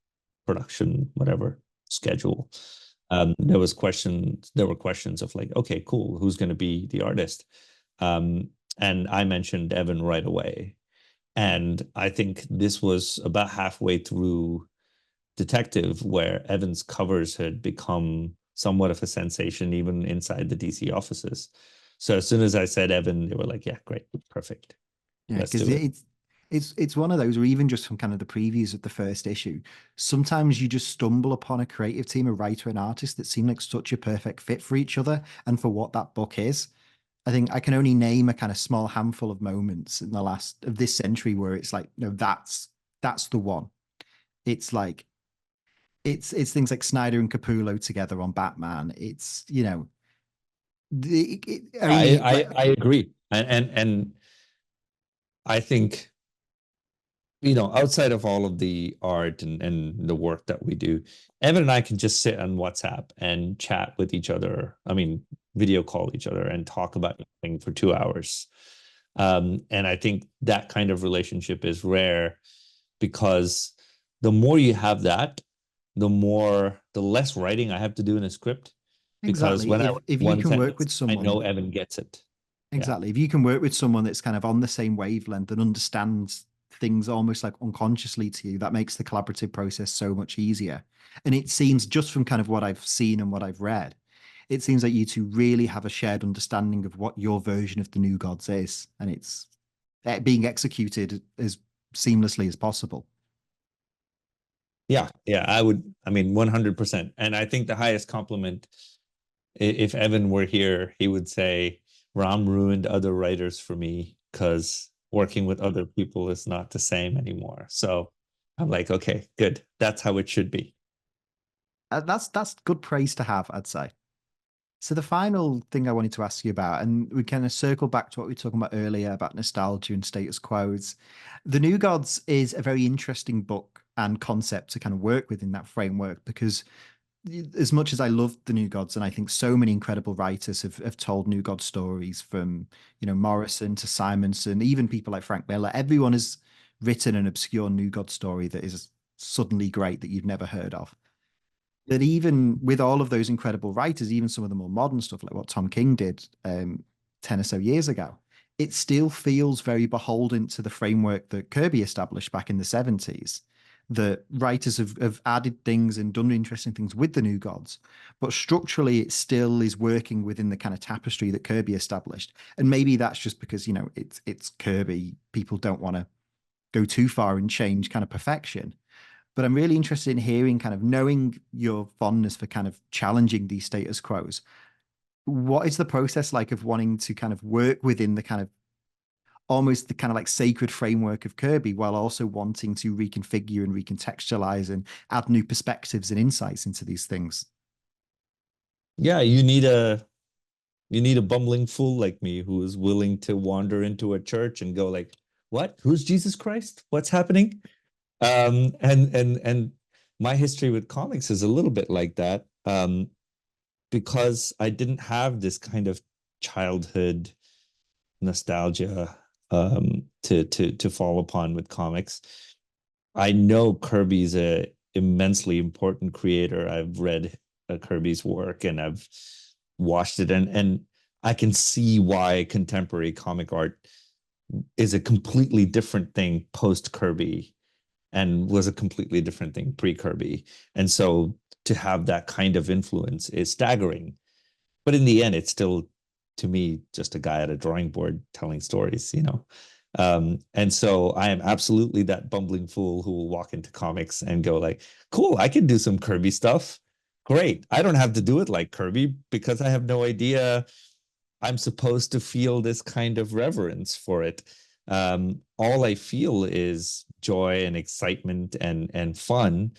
production, whatever schedule. There were questions of like, okay, cool, who's going to be the artist? And I mentioned Evan right away. And I think this was about halfway through Detective, where Evan's covers had become somewhat of a sensation even inside the DC offices. So as soon as I said Evan, they were like, yeah, great, perfect. Yeah, Let's do because it. it's one of those, or even just from kind of the previews of the first issue, sometimes you just stumble upon a creative team, a writer and artist that seem like such a perfect fit for each other and for what that book is. I think I can only name a kind of small handful of moments in the last of this century where it's like, no, that's the one. It's like it's things like Snyder and Capullo together on Batman. It's, you know, only like, I agree. And I think, outside of all of the art and the work that we do, Evan and I can just sit on WhatsApp and chat with each other. I mean, video call each other and talk about anything for 2 hours. And I think that kind of relationship is rare, because the more you have that, the less writing I have to do in a script. Because exactly. when I write If you one can work sentence, with I someone, know Evan gets it. Yeah. exactly. If you can work with someone that's kind of on the same wavelength and understands things almost like unconsciously to you, that makes the collaborative process so much easier. And it seems, just from kind of what I've seen and what I've read, it seems like you two really have a shared understanding of what your version of the New Gods is, and it's being executed as seamlessly as possible. Yeah, I mean, 100%. And I think the highest compliment, if Evan were here, he would say, Ram ruined other writers for me, because working with other people is not the same anymore. So I'm like, okay, good. That's how it should be. That's good praise to have, I'd say. So the final thing I wanted to ask you about, and we kind of circle back to what we were talking about earlier about nostalgia and status quos. The New Gods is a very interesting book and concept to kind of work with in that framework, because as much as I love the New Gods, and I think so many incredible writers have told New God stories, from, Morrison to Simonson, even people like Frank Miller, everyone has written an obscure New God story that is suddenly great that you've never heard of. That even with all of those incredible writers, even some of the more modern stuff like what Tom King did 10 or so years ago, it still feels very beholden to the framework that Kirby established back in the 70s. The writers have added things and done interesting things with the New Gods, but structurally it still is working within the kind of tapestry that Kirby established. And maybe that's just because, it's Kirby. People don't want to go too far and change kind of perfection. But I'm really interested in hearing, kind of knowing your fondness for kind of challenging these status quos. What is the process like of wanting to kind of work within the kind of almost the kind of like sacred framework of Kirby, while also wanting to reconfigure and recontextualize and add new perspectives and insights into these things? Yeah, you need a bumbling fool like me who is willing to wander into a church and go like, what? Who's Jesus Christ? What's happening? And my history with comics is a little bit like that, because I didn't have this kind of childhood nostalgia to fall upon with comics. I know Kirby's a immensely important creator. I've read Kirby's work and I've watched it, and I can see why contemporary comic art is a completely different thing post Kirby and was a completely different thing pre Kirby. And so to have that kind of influence is staggering. But in the end, it's still, to me, just a guy at a drawing board telling stories, you know? And so I am absolutely that bumbling fool who will walk into comics and go like, cool, I can do some Kirby stuff. Great. I don't have to do it like Kirby because I have no idea I'm supposed to feel this kind of reverence for it. All I feel is joy and excitement and fun,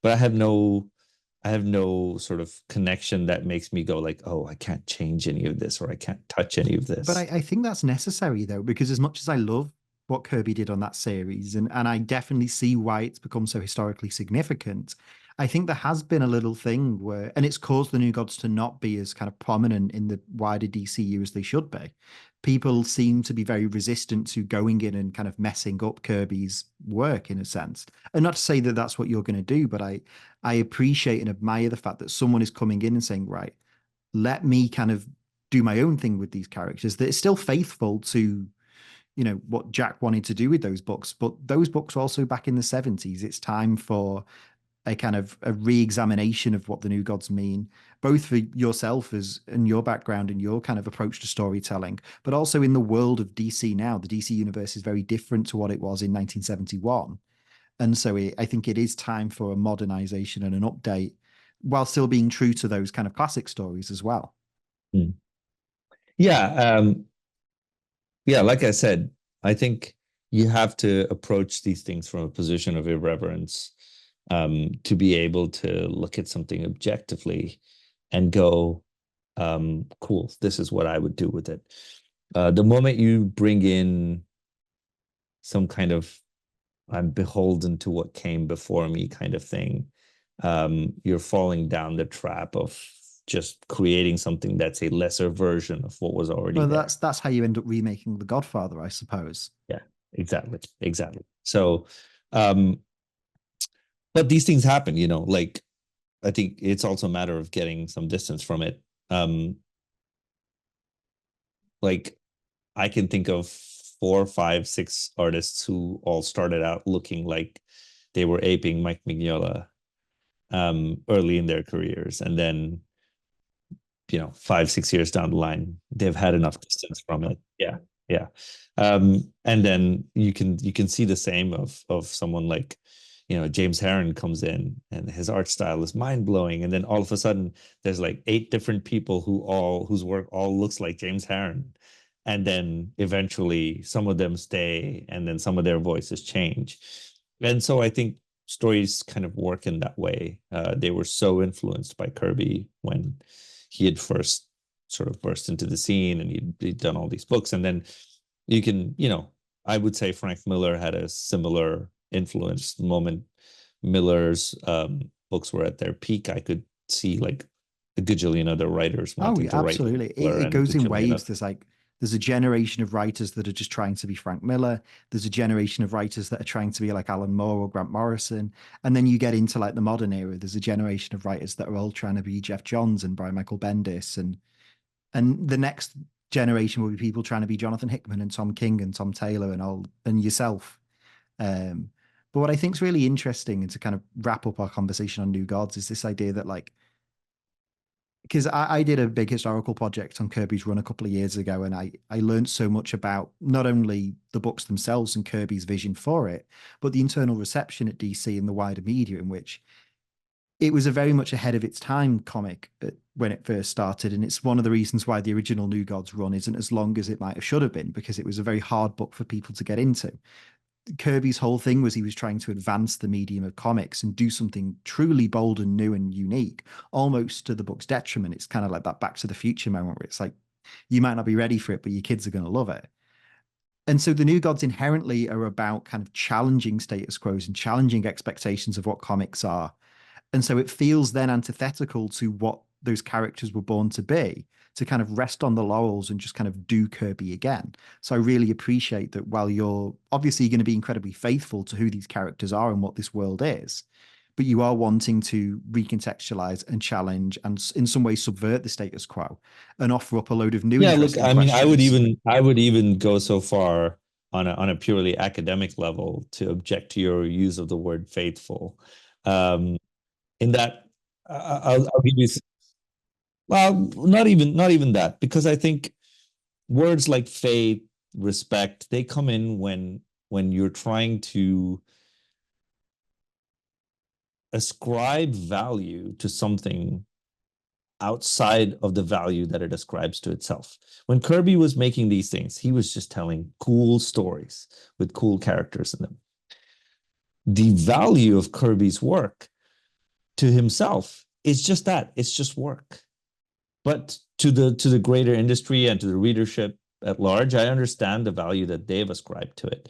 but I have no sort of connection that makes me go like, oh, I can't change any of this or I can't touch any of But this. I think that's necessary though, because as much as I love what Kirby did on that series, and I definitely see why it's become so historically significant, I think there has been a little thing where, and it's caused the New Gods to not be as kind of prominent in the wider DCU as they should be. People seem to be very resistant to going in and kind of messing up Kirby's work in a sense. And not to say that that's what you're going to do, but I appreciate and admire the fact that someone is coming in and saying, right, let me kind of do my own thing with these characters that is still faithful to what Jack wanted to do with those books, but those books were also back in the 70s. It's time for a kind of a re-examination of what the New Gods mean, both for yourself as and your background and your kind of approach to storytelling, but also in the world of DC now. The DC universe is very different to what it was in 1971, and so I think it is time for a modernization and an update while still being true to those kind of classic stories as well. Hmm. Yeah, yeah, like I said, I think you have to approach these things from a position of irreverence, to be able to look at something objectively and go, cool, this is what I would do with it. The moment you bring in some kind of I'm beholden to what came before me kind of thing, you're falling down the trap of just creating something that's a lesser version of what was already Well, there. that's how you end up remaking The Godfather, I suppose. Yeah, exactly. So, but these things happen, you know, like I think it's also a matter of getting some distance from it. Like I can think of 4, 5, 6 artists who all started out looking like they were aping Mike Mignola early in their careers, and then 5, 6 years down the line, they've had enough distance from it. Yeah. And then you can see the same of someone like James Herron comes in and his art style is mind-blowing, and then all of a sudden there's like 8 different people whose work all looks like James Herron, and then eventually some of them stay and then some of their voices change. And so I think stories kind of work in that way. They were so influenced by Kirby when he had first sort of burst into the scene, and he'd done all these books. And then you can, I would say Frank Miller had a similar influence. The moment Miller's books were at their peak, I could see like a gajillion other writers wanting to write. Absolutely. It goes in waves. There's a generation of writers that are just trying to be Frank Miller. There's a generation of writers that are trying to be like Alan Moore or Grant Morrison. And then you get into like the modern era. There's a generation of writers that are all trying to be Jeff Johns and Brian Michael Bendis. And the next generation will be people trying to be Jonathan Hickman and Tom King and Tom Taylor and yourself. But what I think is really interesting, and to kind of wrap up our conversation on New Gods, is this idea that like, because I did a big historical project on Kirby's run a couple of years ago, and I learned so much about not only the books themselves and Kirby's vision for it, but the internal reception at DC and the wider media, in which it was a very much ahead of its time comic when it first started. And it's one of the reasons why the original New Gods run isn't as long as it might have should have been, because it was a very hard book for people to get into. Kirby's whole thing was he was trying to advance the medium of comics and do something truly bold and new and unique, almost to the book's detriment. It's kind of like that Back to the Future moment where it's like, you might not be ready for it, but your kids are going to love it. And so the New Gods inherently are about kind of challenging status quos and challenging expectations of what comics are. And so it feels then antithetical to what those characters were born to be, to kind of rest on the laurels and just kind of do Kirby again. So I really appreciate that while you're obviously going to be incredibly faithful to who these characters are and what this world is, but you are wanting to recontextualize and challenge and in some ways subvert the status quo and offer up a load of new yeah, look, interesting I mean, questions. I would even go so far on a purely academic level to object to your use of the word faithful. In that, I'll give you, well, not even that, because I think words like faith, respect, they come in when you're trying to ascribe value to something outside of the value that it ascribes to itself. When Kirby was making these things, he was just telling cool stories with cool characters in them. The value of Kirby's work to himself is just that, it's just work. But to the greater industry and to the readership at large, I understand the value that they've ascribed to it.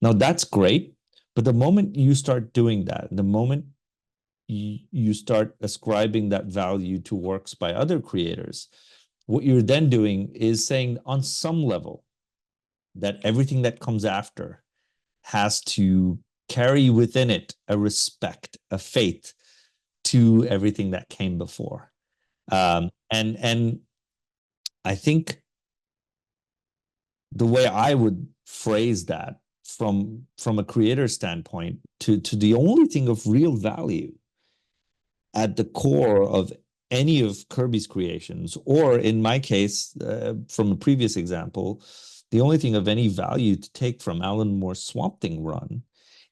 Now that's great, but the moment you start doing that, the moment you start ascribing that value to works by other creators, what you're then doing is saying on some level that everything that comes after has to carry within it a respect, a faith to everything that came before. And I think the way I would phrase that from a creator standpoint to the only thing of real value at the core of any of Kirby's creations, or in my case, from a previous example, the only thing of any value to take from Alan Moore's Swamp Thing run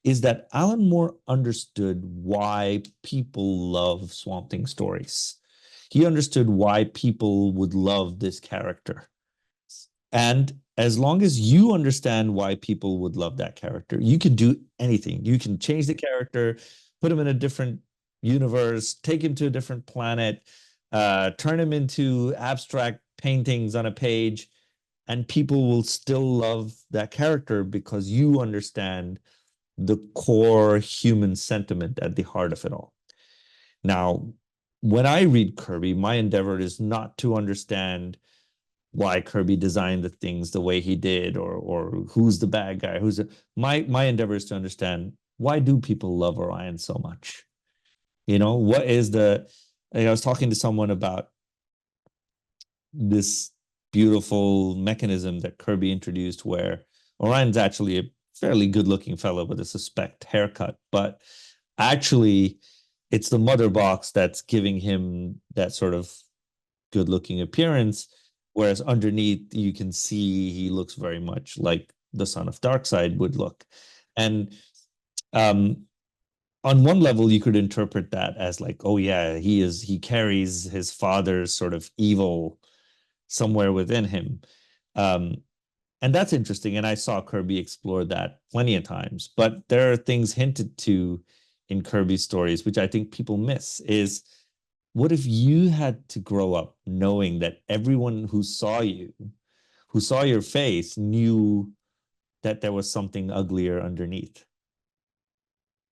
is that Alan Moore understood why people love Swamp Thing stories. He understood why people would love this character. And as long as you understand why people would love that character, you can do anything. You can change the character, put him in a different universe, take him to a different planet, turn him into abstract paintings on a page, and people will still love that character because you understand the core human sentiment at the heart of it all. Now, when I read Kirby, my endeavor is not to understand why Kirby designed the things the way he did, or who's the bad guy, my endeavor is to understand, why do people love Orion so much? You know, what is I was talking to someone about this beautiful mechanism that Kirby introduced where Orion's actually a fairly good looking fellow with a suspect haircut, but actually it's the mother box that's giving him that sort of good looking appearance, whereas underneath you can see he looks very much like the son of Darkseid would look. And on one level you could interpret that as like, oh yeah, he carries his father's sort of evil somewhere within him. And that's interesting. And I saw Kirby explore that plenty of times. But there are things hinted to in Kirby's stories, which I think people miss, is what if you had to grow up knowing that everyone who saw your face, knew that there was something uglier underneath?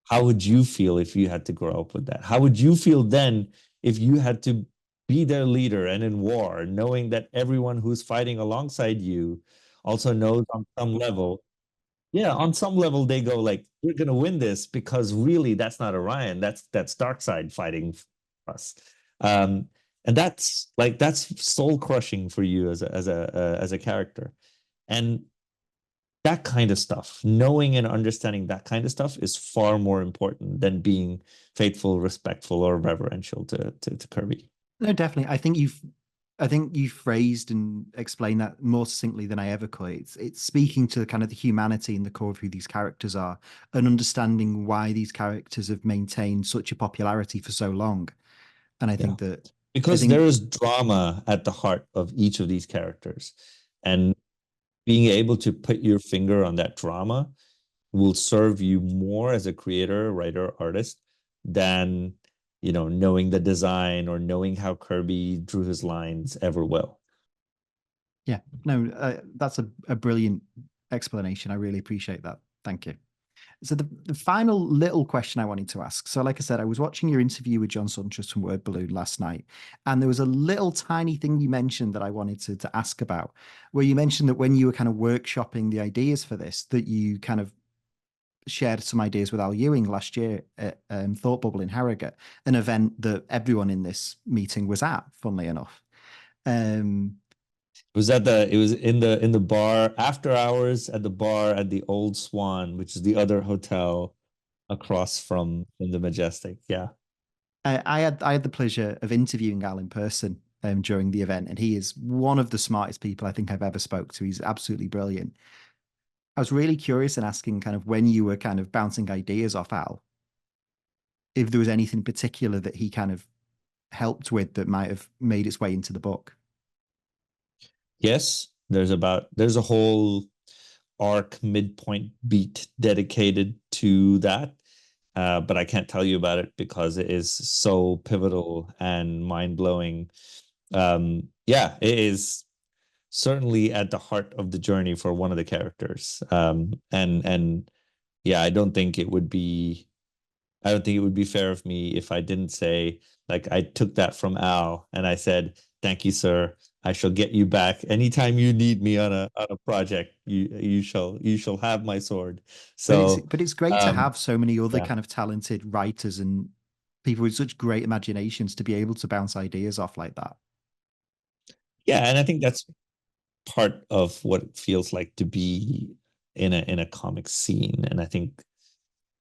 How would you feel if you had to grow up with that? How would you feel then if you had to be their leader and in war, knowing that everyone who's fighting alongside you also knows on some level, yeah, on some level they go like, we're gonna win this because really that's not Orion, that's Darkseid fighting us. And that's soul crushing for you as a character. And that kind of stuff, knowing and understanding that kind of stuff is far more important than being faithful, respectful, or reverential to Kirby. No, definitely. I think you've phrased and explained that more succinctly than I ever could. It's speaking to kind of the humanity and the core of who these characters are, and understanding why these characters have maintained such a popularity for so long. And I think that because there is drama at the heart of each of these characters, and being able to put your finger on that drama will serve you more as a creator, writer, artist than, you know, knowing the design or knowing how Kirby drew his lines ever will. Yeah, no, that's a brilliant explanation. I really appreciate that. Thank you. So the final little question I wanted to ask. So like I said, I was watching your interview with John Suntrust from Word Balloon last night, and there was a little tiny thing you mentioned that I wanted to ask about, where you mentioned that when you were kind of workshopping the ideas for this, that you kind of shared some ideas with Al Ewing last year at Thought Bubble in Harrogate, an event that everyone in this meeting was at, funnily enough. It was in the bar after hours at the bar at the Old Swan, which is the other hotel across from the Majestic. Yeah. I had the pleasure of interviewing Al in person during the event, and he is one of the smartest people I think I've ever spoke to. He's absolutely brilliant. I was really curious and asking kind of when you were kind of bouncing ideas off Al, if there was anything particular that he kind of helped with that might have made its way into the book. Yes, there's a whole arc midpoint beat dedicated to that. But I can't tell you about it because it is so pivotal and mind-blowing. Yeah, it is certainly at the heart of the journey for one of the characters. And yeah, I don't think it would be fair of me if I didn't say, like, I took that from Al and I said, "Thank you, sir. I shall get you back anytime you need me on a project. You shall have my sword." So, But it's great to have so many other yeah. kind of talented writers and people with such great imaginations to be able to bounce ideas off like that. Yeah, and I think that's part of what it feels like to be in a comic scene. And I think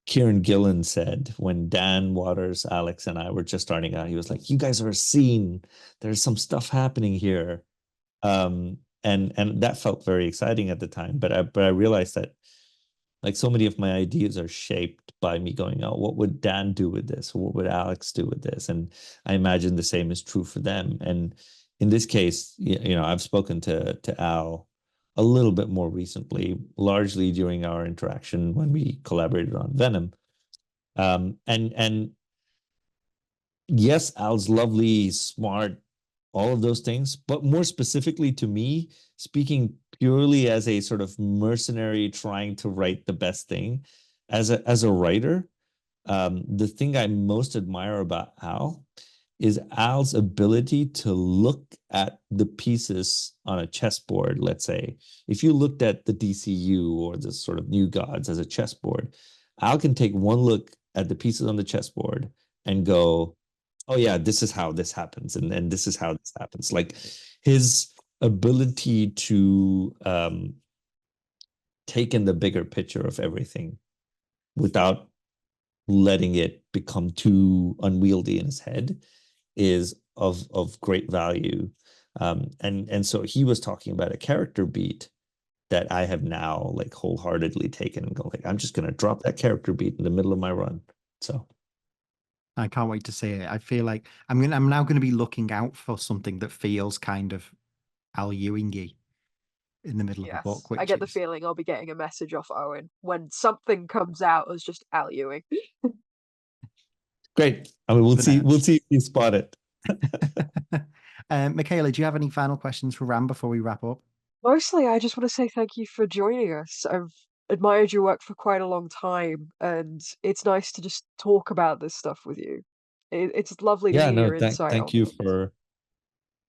Kieran Gillen said when Dan Waters, Alex, and I were just starting out, he was like, "You guys are a scene. There's some stuff happening here." And that felt very exciting at the time. But I realized that, like, so many of my ideas are shaped by me going, "Oh, what would Dan do with this? What would Alex do with this?" And I imagine the same is true for them. And in this case, I've spoken to Al a little bit more recently, largely during our interaction when we collaborated on Venom. And yes, Al's lovely, smart, all of those things, but more specifically to me, speaking purely as a sort of mercenary trying to write the best thing, as a writer, the thing I most admire about Al is Al's ability to look at the pieces on a chessboard. Let's say if you looked at the DCU or the sort of New Gods as a chessboard, Al can take one look at the pieces on the chessboard and go, "Oh yeah, this is how this happens, and this is how this happens." Like, his ability to take in the bigger picture of everything without letting it become too unwieldy in his head is of great value. And so he was talking about a character beat that I have now, like, wholeheartedly taken and go, like, I'm just gonna drop that character beat in the middle of my run. So I can't wait to see it. I feel like I'm now going to be looking out for something that feels kind of Al Ewing-y in the middle of a book, Yes, I which get the is feeling I'll be getting a message off Owen when something comes out as just Al Ewing. great. I mean, for now. we'll see if you spot it. Mikayla, do you have any final questions for Ram before we wrap up? Mostly, I just want to say thank you for joining us. I've admired your work for quite a long time, and it's nice to just talk about this stuff with you. It's lovely to Yeah, hear no, your insight on things.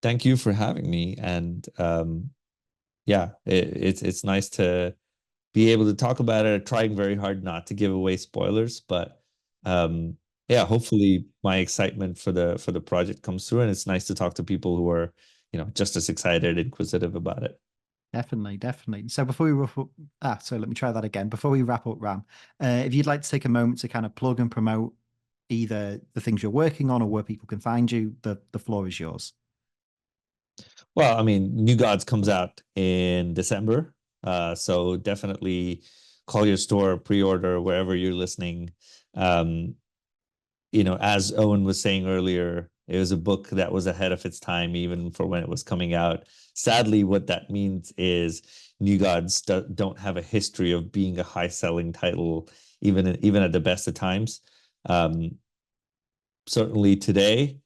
thank you for having me. And yeah, it's nice to be able to talk about it, trying very hard not to give away spoilers, but yeah, hopefully my excitement for the project comes through, and it's nice to talk to people who are, just as excited, inquisitive about it. Definitely, definitely. So before we wrap up, so let me try that again. Before we wrap up, Ram, if you'd like to take a moment to kind of plug and promote either the things you're working on or where people can find you, the floor is yours. Well, I mean, New Gods comes out in December, so definitely call your store, pre-order wherever you're listening. Um, as Owen was saying earlier, it was a book that was ahead of its time, even for when it was coming out. Sadly, what that means is New Gods don't have a history of being a high-selling title, even at the best of times. Um, Certainly today,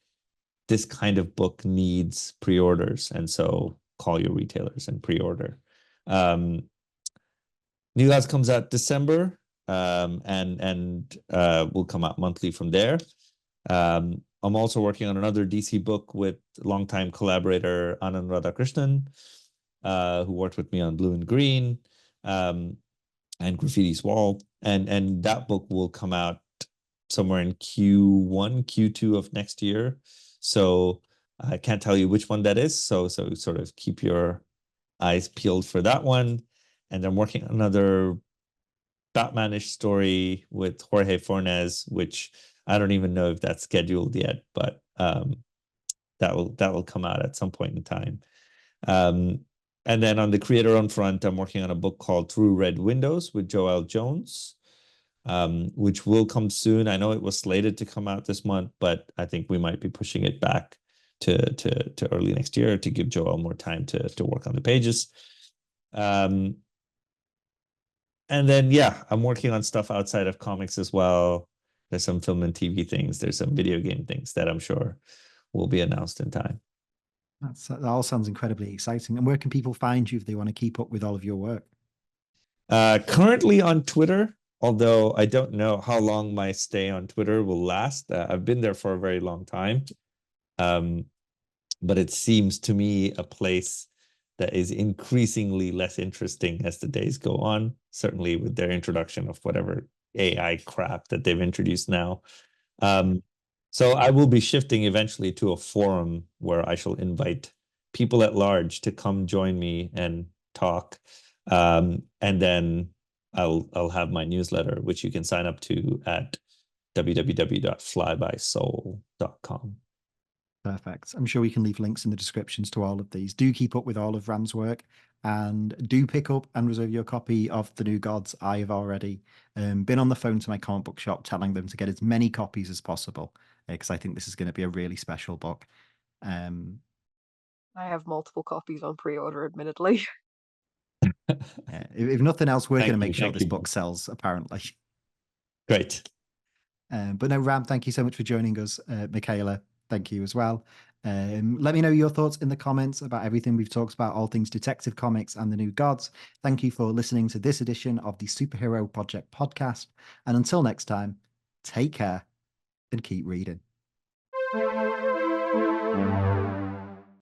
this kind of book needs pre-orders, and so call your retailers and pre-order. New Gods comes out December, and will come out monthly from there. I'm also working on another DC book with longtime collaborator Anand Radhakrishnan, who worked with me on Blue and Green, and Graffiti's Wall, and that book will come out somewhere in Q1, Q2 of next year. So I can't tell you which one that is. So sort of keep your eyes peeled for that one. And I'm working on another Batmanish story with Jorge Fornes, which I don't even know if that's scheduled yet, but that will come out at some point in time. And then on the creator-owned front, I'm working on a book called Through Red Windows with Joel Jones, which will come soon. I know it was slated to come out this month, but I think we might be pushing it back to early next year to give Joel more time to work on the pages. And then, yeah, I'm working on stuff outside of comics as well. There's some film and TV things. There's some video game things that I'm sure will be announced in time. That all sounds incredibly exciting. And where can people find you if they want to keep up with all of your work? Currently on Twitter, although I don't know how long my stay on Twitter will last. I've been there for a very long time. But it seems to me a place that is increasingly less interesting as the days go on, certainly with their introduction of whatever AI crap that they've introduced now. So I will be shifting eventually to a forum where I shall invite people at large to come join me and talk. And then I'll have my newsletter, which you can sign up to at www.flybysoul.com. Perfect. I'm sure we can leave links in the descriptions to all of these. Do keep up with all of Ram's work, and do pick up and reserve your copy of The New Gods. I have already been on the phone to my comic book shop telling them to get as many copies as possible, because I think this is going to be a really special book. I have multiple copies on pre-order, admittedly. If nothing else, we're going to make sure this you. book sells, apparently. Great. But no, Ram, thank you so much for joining us. Mikayla, thank you as well. Let me know your thoughts in the comments about everything we've talked about, all things Detective Comics and The New Gods. Thank you for listening to this edition of the Superhero Project podcast. And until next time, take care and keep reading.